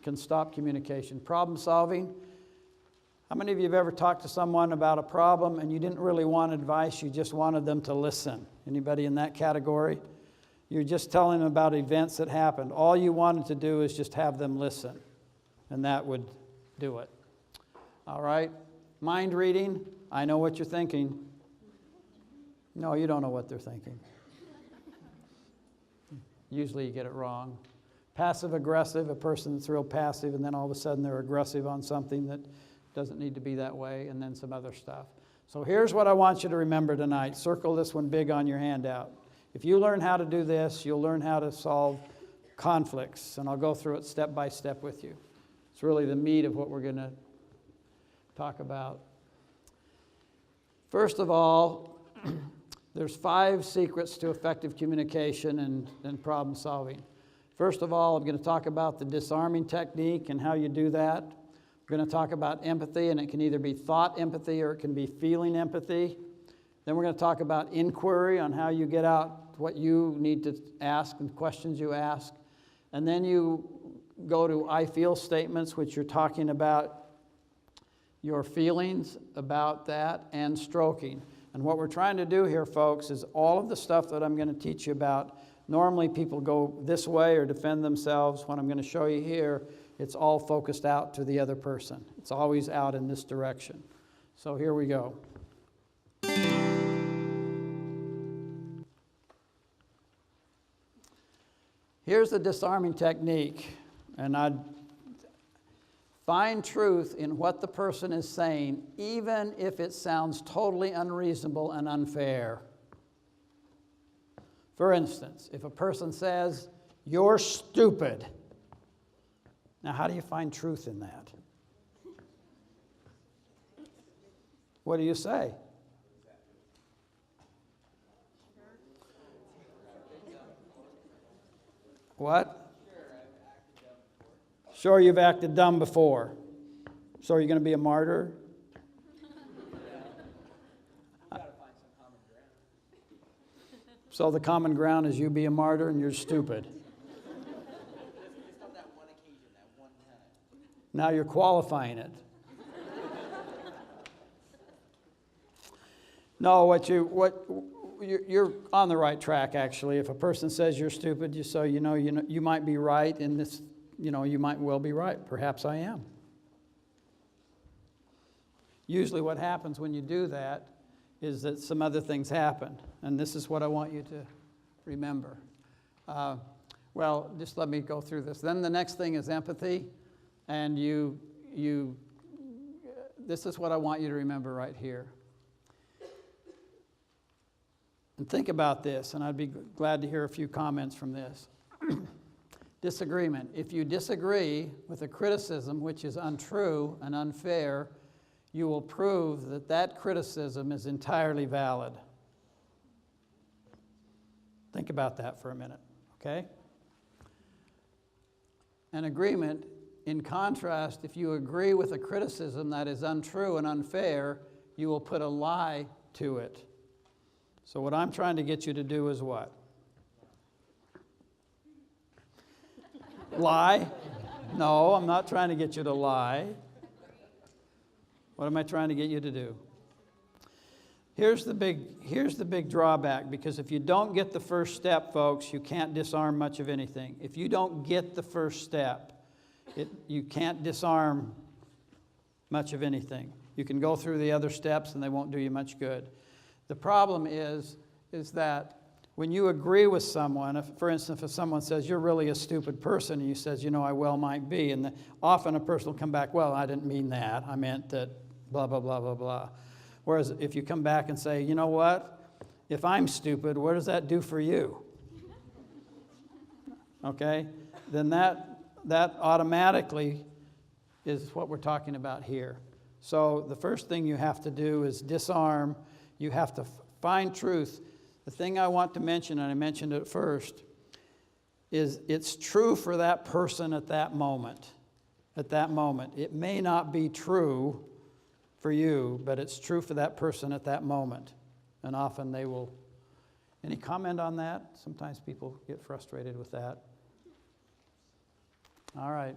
B: can stop communication. Problem solving. How many of you have ever talked to someone about a problem and you didn't really want advice, you just wanted them to listen? Anybody in that category? You're just telling them about events that happened. All you wanted to do is just have them listen, and that would do it. All right? Mind reading. I know what you're thinking. No, you don't know what they're thinking. Usually you get it wrong. Passive-aggressive, a person that's real passive, and then all of a sudden they're aggressive on something that doesn't need to be that way, and then some other stuff. So here's what I want you to remember tonight. Circle this one big on your handout. If you learn how to do this, you'll learn how to solve conflicts, and I'll go through it step by step with you. It's really the meat of what we're going to talk about. First of all, there's 5 secrets to effective communication and problem solving. First of all, I'm going to talk about the disarming technique and how you do that. We're going to talk about empathy, and it can either be thought empathy or it can be feeling empathy. Then we're going to talk about inquiry, on how you get out what you need to ask and questions you ask. And then you go to I feel statements, which you're talking about your feelings about that, and stroking. And what we're trying to do here, folks, is all of the stuff that I'm going to teach you about. Normally people go this way or defend themselves. What I'm going to show you here, it's all focused out to the other person. It's always out in this direction. So here we go. Here's the disarming technique, and I'd find truth in what the person is saying, even if it sounds totally unreasonable and unfair. For instance, if a person says, "You're stupid," now how do you find truth in that? What do you say? What? Sure, you've acted dumb before. So are you going to be a martyr? So the common ground is you be a martyr and you're stupid. Now you're qualifying it. No, you're on the right track, actually. If a person says you're stupid, you might be right in this, you might well be right. Perhaps I am. Usually what happens when you do that is that some other things happen. And this is what I want you to remember. Well, just let me go through this. Then the next thing is empathy. And this is what I want you to remember right here. And think about this, and I'd be glad to hear a few comments from this. Disagreement. If you disagree with a criticism which is untrue and unfair, you will prove that that criticism is entirely valid. Think about that for a minute, okay? An agreement, in contrast, if you agree with a criticism that is untrue and unfair, you will put a lie to it. So what I'm trying to get you to do is what? Lie? No, I'm not trying to get you to lie. What am I trying to get you to do? Here's the big drawback, because if you don't get the first step, folks, you can't disarm much of anything. If you don't get the first step, you can't disarm much of anything. You can go through the other steps and they won't do you much good. The problem is that when you agree with someone, for instance, if someone says, you're really a stupid person, and you says, I well might be, and often a person will come back, well, I didn't mean that. I meant that blah, blah, blah, blah, blah. Whereas if you come back and say, you know what? If I'm stupid, what does that do for you? Okay? Then that automatically is what we're talking about here. So the first thing you have to do is disarm. You have to find truth. The thing I want to mention, and I mentioned it first, is it's true for that person at that moment. At that moment. It may not be true for you, but it's true for that person at that moment. And often they will. Any comment on that? Sometimes people get frustrated with that. All right.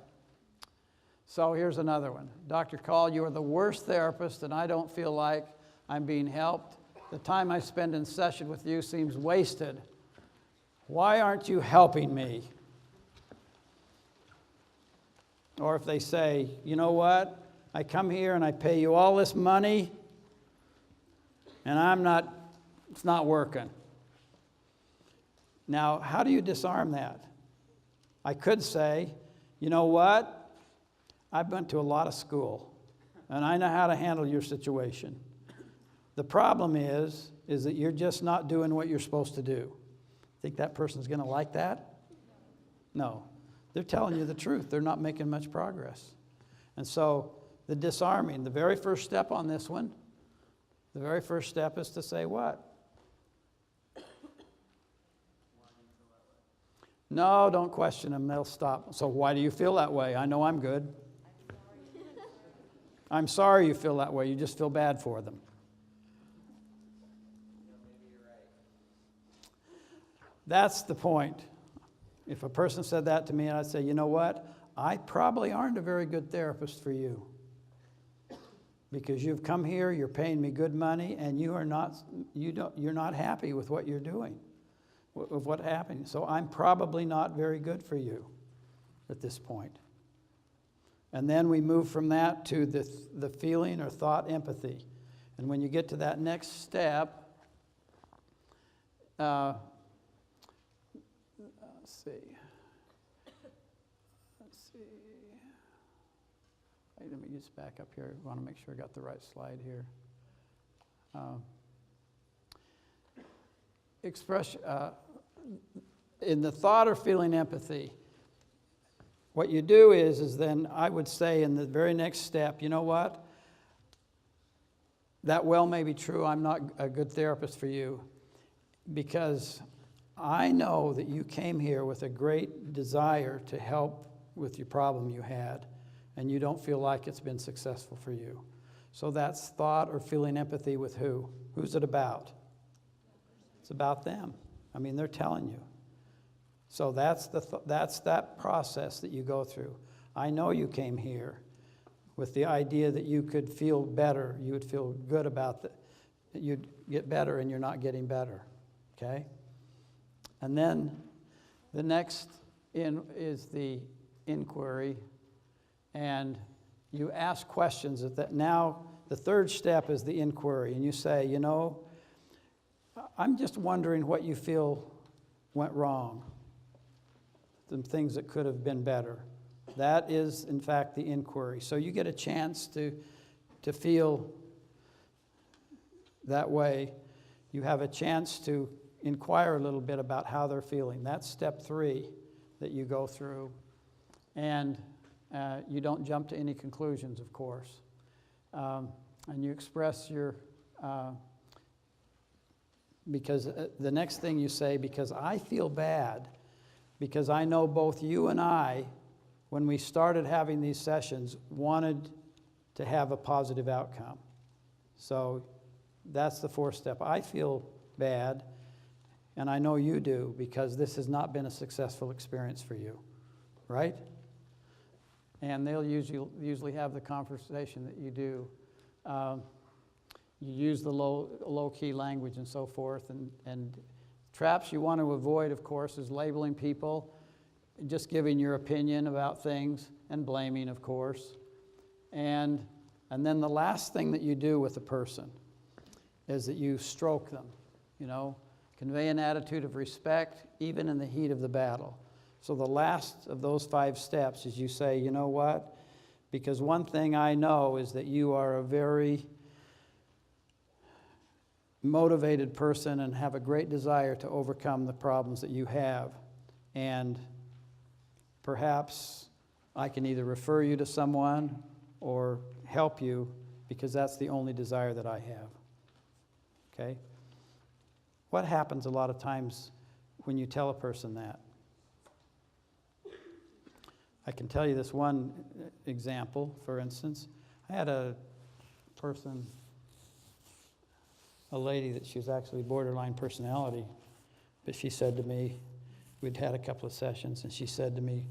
B: So here's another one. Dr. Call, you are the worst therapist, and I don't feel like I'm being helped. The time I spend in session with you seems wasted. Why aren't you helping me? Or if they say, you know what? I come here and I pay you all this money, and it's not working. Now, how do you disarm that? I could say, you know what? I've been to a lot of school, and I know how to handle your situation. The problem is that you're just not doing what you're supposed to do. Think that person's going to like that? No. They're telling you the truth. They're not making much progress. And so the disarming, the very first step on this one, the very first step is to say what? No, don't question them. They'll stop. So why do you feel that way? I know I'm good. I'm sorry you feel that way. You just feel bad for them. That's the point. If a person said that to me, and I'd say, you know what? I probably aren't a very good therapist for you. Because you've come here, you're paying me good money, and you're not happy with what you're doing, with what happened. So I'm probably not very good for you at this point. And then we move from that to the feeling or thought empathy. And when you get to that next step, let's see. Let me just back up here. I want to make sure I got the right slide here. In the thought or feeling empathy, what you do is then I would say in the very next step, you know what? That well may be true. I'm not a good therapist for you because I know that you came here with a great desire to help with your problem you had, and you don't feel like it's been successful for you. So that's thought or feeling empathy with who? Who's it about? It's about them. I mean, they're telling you. So that's that process that you go through. I know you came here with the idea that you could feel better. You would feel good about that. You'd get better, and you're not getting better. Okay? And then the next is the inquiry. And you ask questions. Now, the third step is the inquiry. And you say, you know, I'm just wondering what you feel went wrong. Some things that could have been better. That is, in fact, the inquiry. So you get a chance to feel that way. You have a chance to inquire a little bit about how they're feeling. That's step 3. that you go through. And you don't jump to any conclusions, of course. And you express your, because the next thing you say, because I feel bad, because I know both you and I, when we started having these sessions, wanted to have a positive outcome. So that's the fourth step. I feel bad, and I know you do, because this has not been a successful experience for you, right? And they'll usually have the conversation that you do. You use the low-key language and so forth, and traps you want to avoid, of course, is labeling people, just giving your opinion about things, and blaming, of course. And then the last thing that you do with a person is that you stroke them, convey an attitude of respect, even in the heat of the battle. So the last of those 5 steps is you say, you know what? Because one thing I know is that you are a very motivated person and have a great desire to overcome the problems that you have. And perhaps I can either refer you to someone or help you, because that's the only desire that I have. Okay? What happens a lot of times when you tell a person that? I can tell you this one example, for instance. I had a person, a lady that she was actually borderline personality, but she said to me, we'd had a couple of sessions, and she said to me,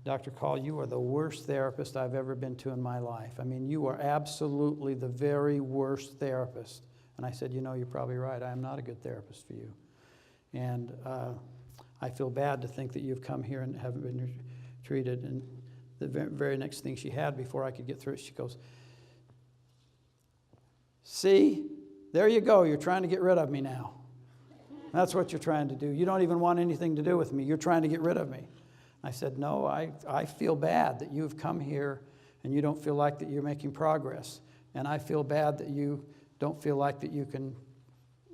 B: Dr. Call, you are the worst therapist I've ever been to in my life. I mean, you are absolutely the very worst therapist. And I said, you're probably right. I am not a good therapist for you. And I feel bad to think that you've come here and haven't been treated. And the very next thing she had before I could get through it, she goes, see, there you go. You're trying to get rid of me now. That's what you're trying to do. You don't even want anything to do with me. You're trying to get rid of me. I said, no, I feel bad that you've come here and you don't feel like that you're making progress. And I feel bad that you don't feel like that you can,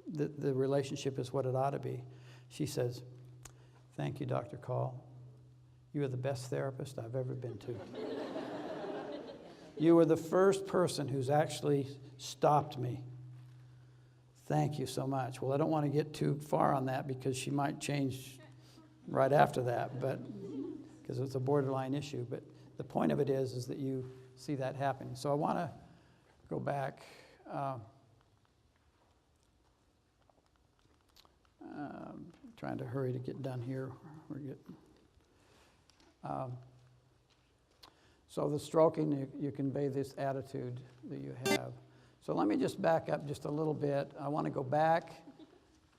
B: the relationship is what it ought to be. She says, thank you, Dr. Call. You are the best therapist I've ever been to. You were the first person who's actually stopped me. Thank you so much. Well, I don't want to get too far on that because she might change right after that, but because it's a borderline issue. But the point of it is that you see that happening. So I want to go back. Trying to hurry to get done here. We're getting. So the stroking, you convey this attitude that you have. So let me just back up just a little bit. I want to go back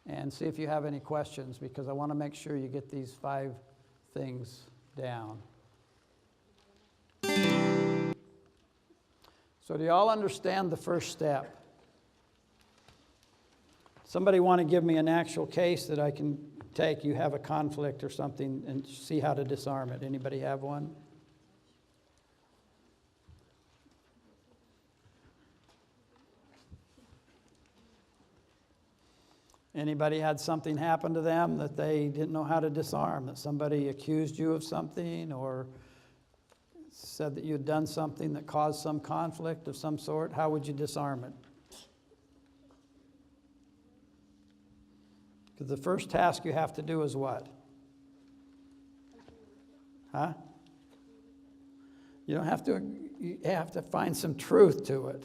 B: and see if you have any questions, because I want to make sure you get these 5 things down. So do you all understand the first step? Somebody want to give me an actual case that I can take? You have a conflict or something and see how to disarm it. Anybody have one? Anybody had something happen to them that they didn't know how to disarm, that somebody accused you of something or said that you had done something that caused some conflict of some sort? How would you disarm it? Because the first task you have to do is what? Huh? You have to find some truth to it.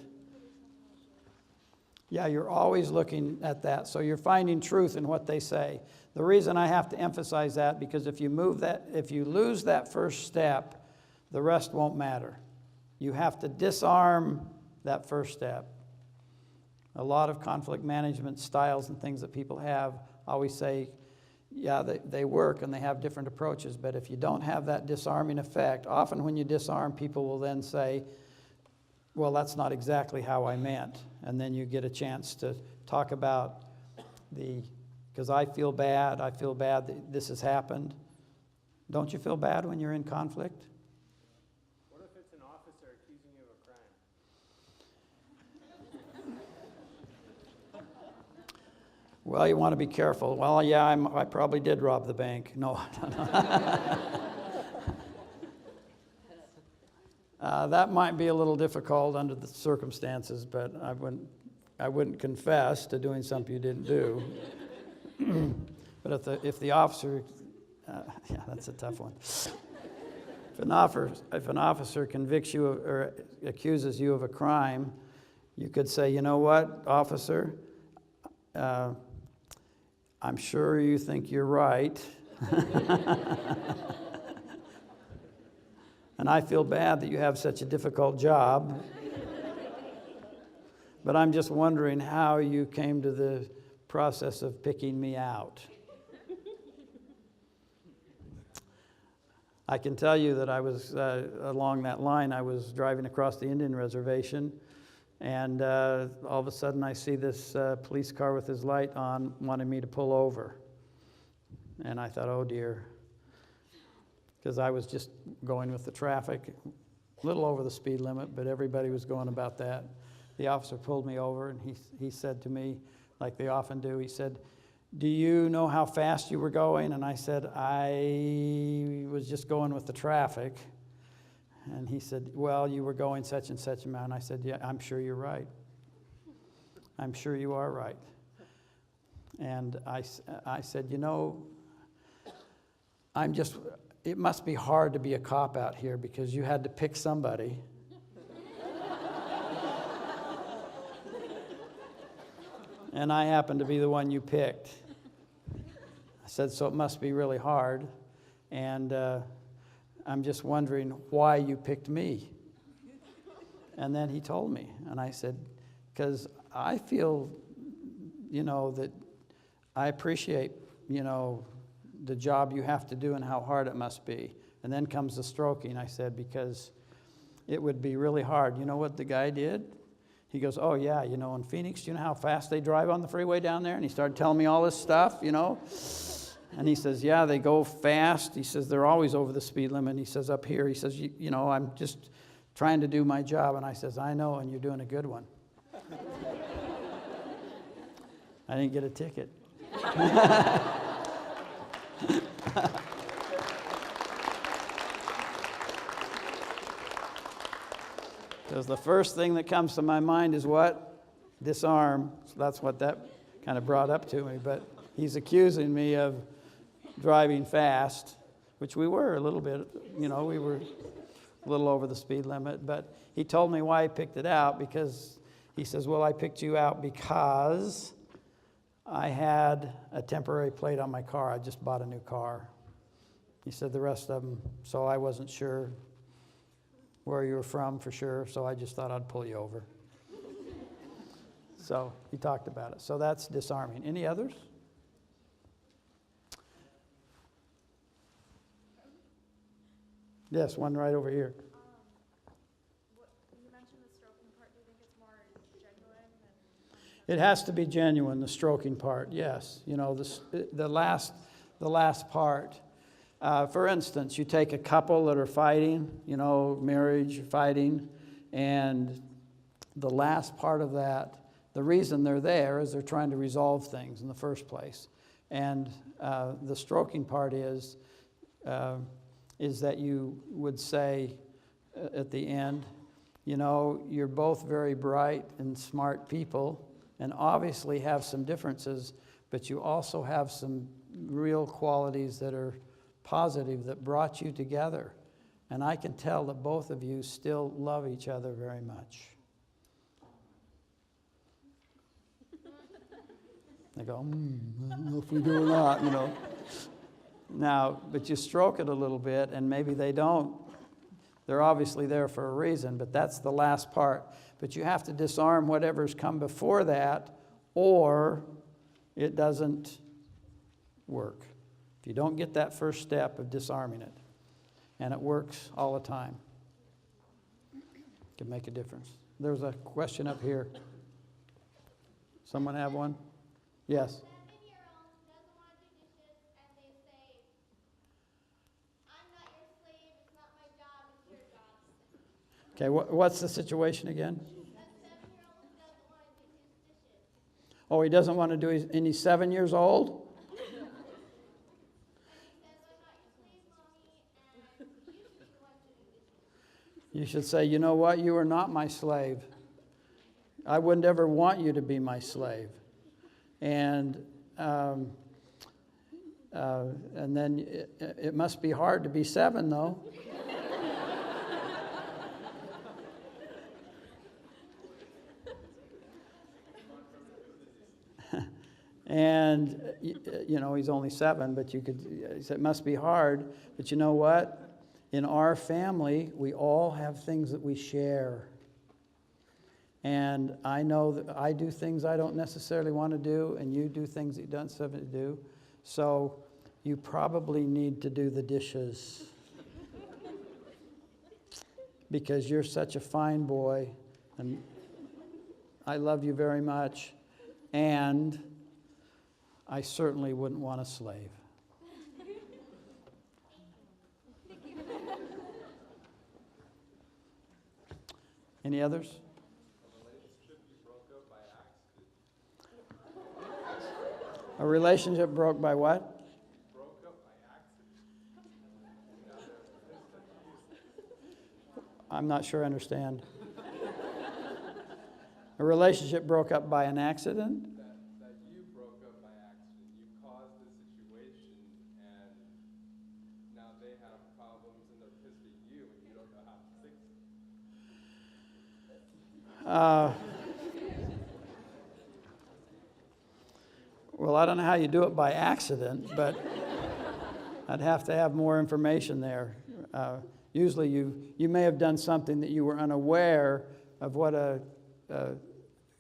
B: Yeah, you're always looking at that. So you're finding truth in what they say. The reason I have to emphasize that, because if you lose that first step, the rest won't matter. You have to disarm that first step. A lot of conflict management styles and things that people have always say, yeah, they work and they have different approaches, but if you don't have that disarming effect, often when you disarm, people will then say, well, that's not exactly how I meant. And then you get a chance to talk about because I feel bad that this has happened. Don't you feel bad when you're in conflict?
L: What if it's an officer accusing you of a crime?
B: Well, you want to be careful. Well, yeah, I probably did rob the bank. No. That might be a little difficult under the circumstances, but I wouldn't confess to doing something you didn't do. But if the officer, yeah, that's a tough one. If an officer convicts you or accuses you of a crime, you could say, you know what, officer, I'm sure you think you're right. And I feel bad that you have such a difficult job. But I'm just wondering how you came to the process of picking me out. I can tell you that I was, along that line, I was driving across the Indian reservation, and all of a sudden I see this police car with his light on wanting me to pull over. And I thought, oh dear, because I was just going with the traffic, a little over the speed limit, but everybody was going about that. The officer pulled me over, and he said to me, like they often do, he said, do you know how fast you were going? And I said, I was just going with the traffic. And he said, well, you were going such and such amount. And I said, yeah, I'm sure you're right. I'm sure you are right. And I said, you know, it must be hard to be a cop out here because you had to pick somebody. And I happened to be the one you picked. I said, so it must be really hard. And I'm just wondering why you picked me. And then he told me. And I said, because I feel, that I appreciate, the job you have to do and how hard it must be. And then comes the stroking, I said, because it would be really hard. You know what the guy did? He goes, oh, yeah, in Phoenix, do you know how fast they drive on the freeway down there? And he started telling me all this stuff, And he says, yeah, they go fast. He says, they're always over the speed limit. And he says, up here, he says, I'm just trying to do my job. And I says, I know, and you're doing a good one. I didn't get a ticket. Because the first thing that comes to my mind is what? Disarm. So that's what that kind of brought up to me. But he's accusing me of driving fast, which we were a little bit, we were a little over the speed limit. But he told me why he picked it out, because he says, well, I picked you out because I had a temporary plate on my car. I just bought a new car. He said the rest of them, so I wasn't sure where you were from for sure, so I just thought I'd pull you over. So he talked about it. So that's disarming. Any others? Yes, one right over here.
M: You mentioned the stroking part. Do you think it's more genuine than?
B: It has to be genuine, the stroking part, yes. The last part. For instance, you take a couple that are fighting, marriage, fighting, and the last part of that, the reason they're there is they're trying to resolve things in the first place. And the stroking part is that you would say at the end, you're both very bright and smart people and obviously have some differences, but you also have some real qualities that are positive that brought you together. And I can tell that both of you still love each other very much. They go, I don't know if we do or not, Now, but you stroke it a little bit, and maybe they don't. They're obviously there for a reason, but that's the last part. But you have to disarm whatever's come before that, or it doesn't work. If you don't get that first step of disarming it, and it works all the time, it can make a difference. There's a question up here. Someone have one? Yes. Okay, what's the situation again? Oh, he doesn't want to do his, and he's 7 years old? You should say, you know what, you are not my slave. I wouldn't ever want you to be my slave. And then it must be hard to be 7, though. And, you know, he's only 7, but it must be hard. But you know what? In our family, we all have things that we share. And I know that I do things I don't necessarily want to do, and you do things that you don't necessarily do. So you probably need to do the dishes. Because you're such a fine boy, and I love you very much. And I certainly wouldn't want a slave. Any others? A relationship broke by what?
L: Broke up by accident.
B: I'm not sure I understand. A relationship broke up by an accident?
L: That you broke up by accident. You caused the situation, and now they have problems, and they're pissed at you, and you don't know how to fix it.
B: Well, I don't know how you do it by accident, but I'd have to have more information there. Usually you may have done something that you were unaware of what a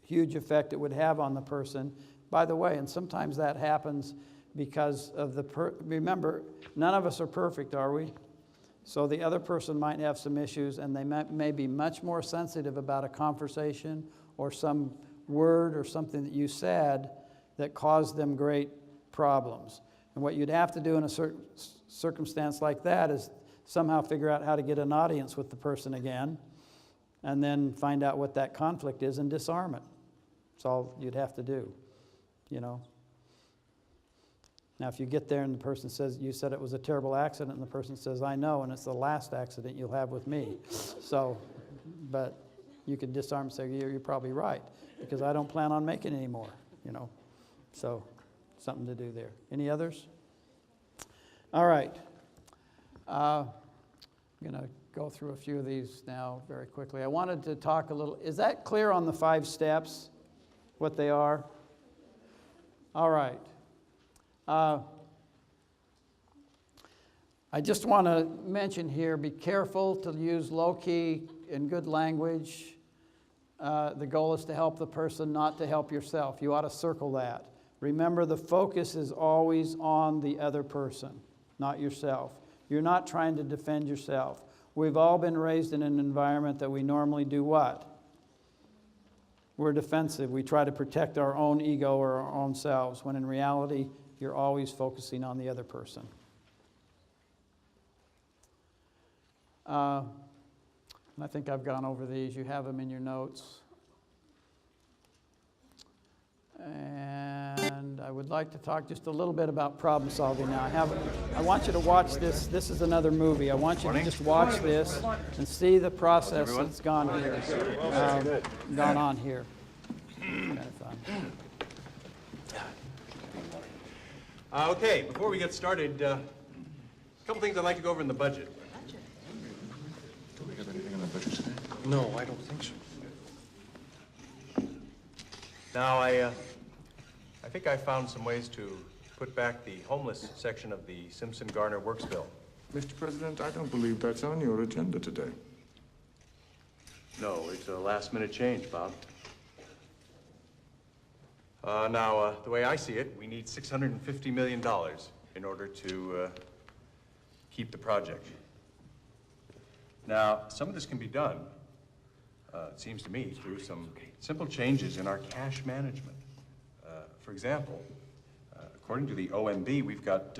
B: huge effect it would have on the person. By the way, and sometimes that happens because of remember, none of us are perfect, are we? So the other person might have some issues, and they may be much more sensitive about a conversation or some word or something that you said that caused them great problems. And what you'd have to do in a certain circumstance like that is somehow figure out how to get an audience with the person again, and then find out what that conflict is and disarm it. That's all you'd have to do, you know. Now, if you get there and the person says, you said it was a terrible accident, and the person says, I know, and it's the last accident you'll have with me. So, but you can disarm and say, you're probably right, because I don't plan on making any more, you know. So, something to do there. Any others? All right. I'm going to go through a few of these now very quickly. I wanted to talk a little. Is that clear on the 5 steps, what they are? All right. I just want to mention here, be careful to use low-key and good language. The goal is to help the person, not to help yourself. You ought to circle that. Remember, the focus is always on the other person, not yourself. You're not trying to defend yourself. We've all been raised in an environment that we normally do what? We're defensive. We try to protect our own ego or our own selves, when in reality, you're always focusing on the other person. And I think I've gone over these. You have them in your notes. And I would like to talk just a little bit about problem solving now. I want you to watch this. This is another movie. I want you to just watch this and see the process that's gone here, gone on here. Kind of fun.
L: Okay, before we get started, a couple things I'd like to go over in the budget.
D: Do we have anything on the budget today?
L: No, I don't think so. Now, I think I found some ways to put back the homeless section of the Simpson-Garner Works bill.
D: Mr. President, I don't believe that's on your agenda today.
L: No, it's a last-minute change, Bob. Now, the way I see it, we need $650 million in order to keep the project. Now, some of this can be done, it seems to me, through some simple changes in our cash management. For example, according to the OMB, we've got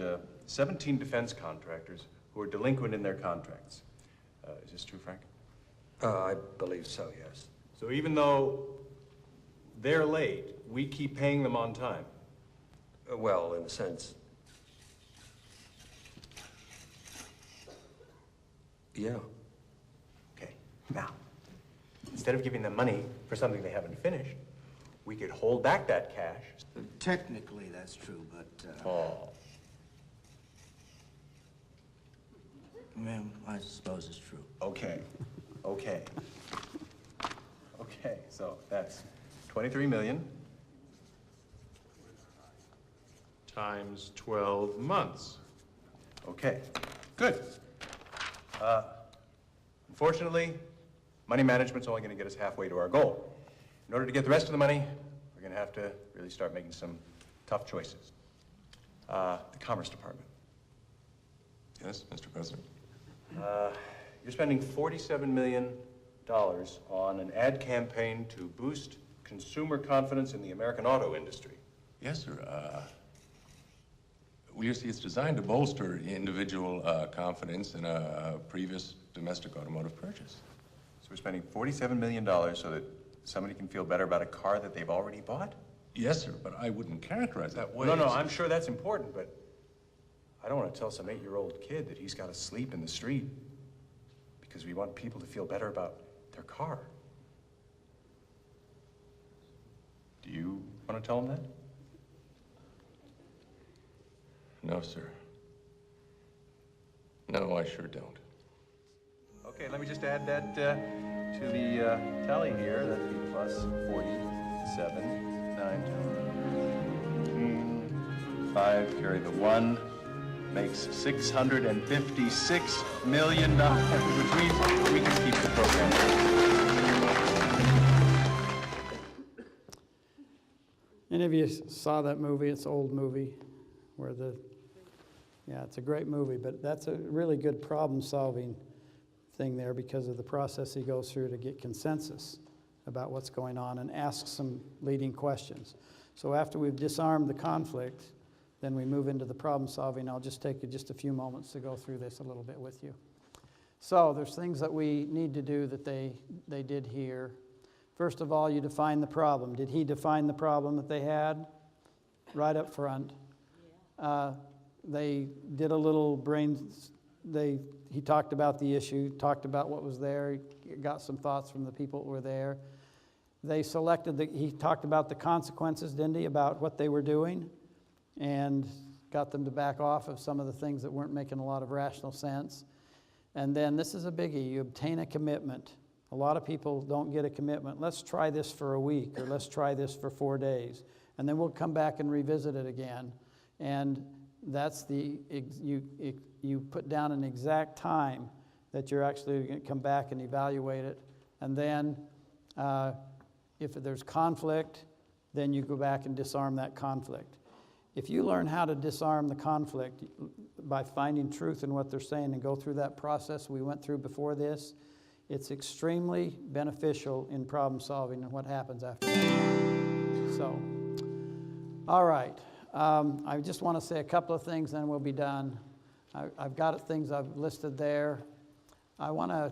L: 17 defense contractors who are delinquent in their contracts. Is this true, Frank?
J: I believe so, yes.
L: So even though They're late. We keep paying them on time.
G: Well, in a sense. Yeah.
L: Okay, now, instead of giving them money for something they haven't finished, we could hold back that cash.
N: Technically, that's true, but,
L: Oh.
N: well, I suppose it's true.
L: Okay, okay. Okay, so that's 23 million.
O: Times 12 months.
L: Okay, good. Unfortunately, money management's only gonna get us halfway to our goal. In order to get the rest of the money, we're gonna have to really start making some tough choices. The Commerce Department.
D: Yes, Mr. President?
L: You're spending $47 million on an ad campaign to boost consumer confidence in the American auto industry.
D: Yes, sir. Well, you see, it's designed to bolster individual confidence in a previous domestic automotive purchase.
L: So we're spending $47 million so that somebody can feel better about a car that they've already bought?
D: Yes, sir, but I wouldn't characterize that way.
L: No, I'm sure that's important, but I don't want to tell some 8-year-old kid that he's got to sleep in the street because we want people to feel better about their car. Do you want to tell him that?
D: No, sir. No, I sure don't.
L: Okay, let me just add that to the tally here. That'd be plus 47, 9, 5, carry the 1, makes $656 million, which means we can keep the program.
B: Any of you saw that movie? It's an old movie where it's a great movie, but that's a really good problem-solving thing there because of the process he goes through to get consensus about what's going on and ask some leading questions. So after we've disarmed the conflict, then we move into the problem-solving. I'll just take you just a few moments to go through this a little bit with you. So there's things that we need to do that they did here. First of all, you define the problem. Did he define the problem that they had? Right up front. They did a little he talked about the issue, talked about what was there, he got some thoughts from the people that were there. He talked about the consequences, didn't he, about what they were doing, and got them to back off of some of the things that weren't making a lot of rational sense. And then this is a biggie, you obtain a commitment. A lot of people don't get a commitment. Let's try this for a week, or let's try this for 4 days, and then we'll come back and revisit it again. And that's you put down an exact time that you're actually going to come back and evaluate it. And then if there's conflict, then you go back and disarm that conflict. If you learn how to disarm the conflict by finding truth in what they're saying and go through that process we went through before this, it's extremely beneficial in problem solving and what happens after that. So, all right. I just want to say a couple of things, then we'll be done. I've got things I've listed there. I want to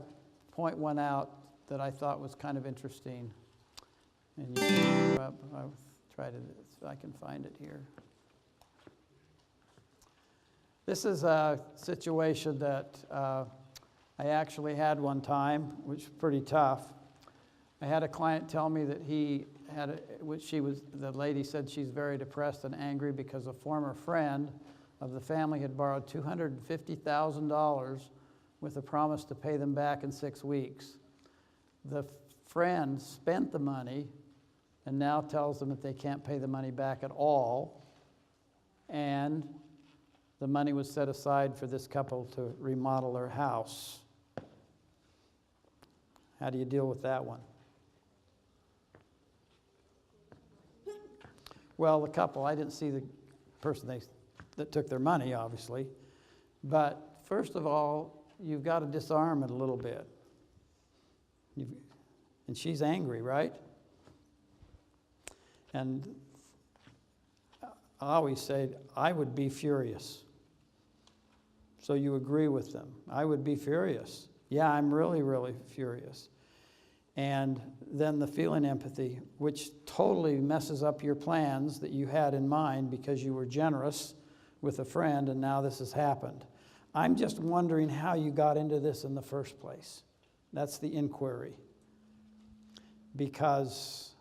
B: point one out that I thought was kind of interesting. And you can go up. I'll try to, so I can find it here. This is a situation that I actually had one time, which was pretty tough. I had a client tell me that the lady said she's very depressed and angry because a former friend of the family had borrowed $250,000 with a promise to pay them back in 6 weeks. The friend spent the money and now tells them that they can't pay the money back at all, and the money was set aside for this couple to remodel their house. How do you deal with that one? Well, the couple, I didn't see the person that took their money, obviously. But first of all, you've got to disarm it a little bit. And she's angry, right? And I always say, I would be furious. So you agree with them. I would be furious. Yeah, I'm really, really furious. and then the feeling empathy, which totally messes up your plans that you had in mind because you were generous with a friend and now this has happened. I'm just wondering how you got into this in the first place. That's the inquiry. Because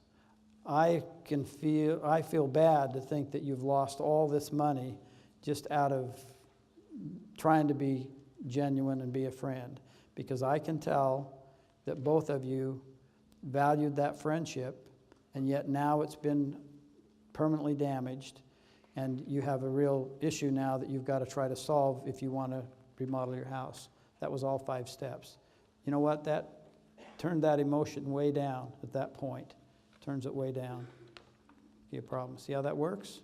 B: I feel bad to think that you've lost all this money just out of trying to be genuine and be a friend. Because I can tell that both of you valued that friendship, and yet now it's been permanently damaged, and you have a real issue now that you've got to try to solve if you want to remodel your house. That was all 5 steps. You know what? That turned that emotion way down at that point. Turns it way down. Be a problem. See how that works?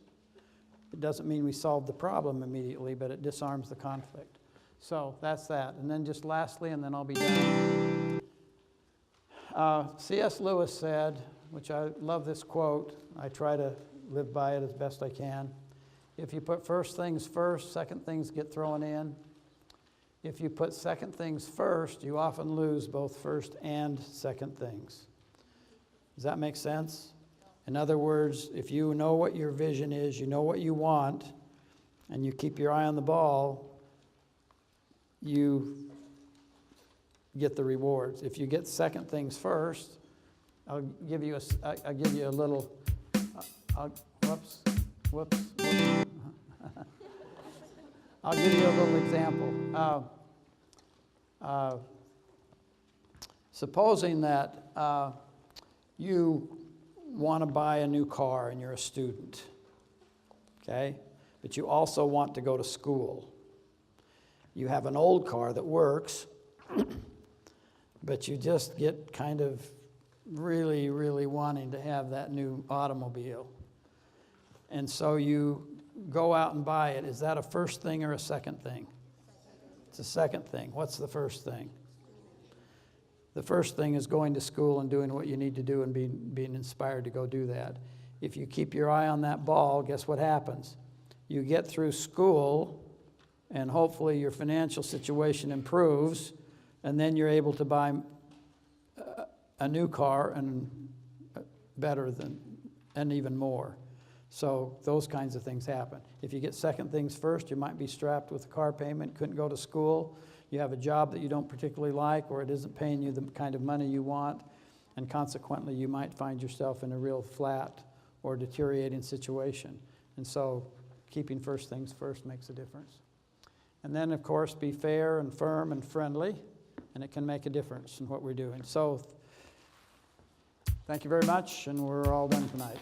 B: It doesn't mean we solve the problem immediately, but it disarms the conflict. So that's that. And then just lastly, and then I'll be done. C.S. Lewis said, which I love this quote, I try to live by it as best I can. If you put first things first, second things get thrown in. If you put second things first, you often lose both first and second things. Does that make sense? In other words, if you know what your vision is, you know what you want, and you keep your eye on the ball, you get the rewards. If you get second things first, I'll give you a little, whoops. I'll give you a little example. Supposing that you want to buy a new car and you're a student, okay? But you also want to go to school. You have an old car that works, but you just get kind of really, really wanting to have that new automobile. And so you go out and buy it. Is that a first thing or a second thing? It's a second thing. What's the first thing? The first thing is going to school and doing what you need to do and being inspired to go do that. If you keep your eye on that ball, guess what happens? You get through school, and hopefully your financial situation improves, and then you're able to buy a new car and better than, and even more. So those kinds of things happen. If you get second things first, you might be strapped with a car payment, couldn't go to school, you have a job that you don't particularly like, or it isn't paying you the kind of money you want, and consequently you might find yourself in a real flat or deteriorating situation. And so keeping first things first makes a difference. And then, of course, be fair and firm and friendly, and it can make a difference in what we're doing. So thank you very much, and we're all done tonight.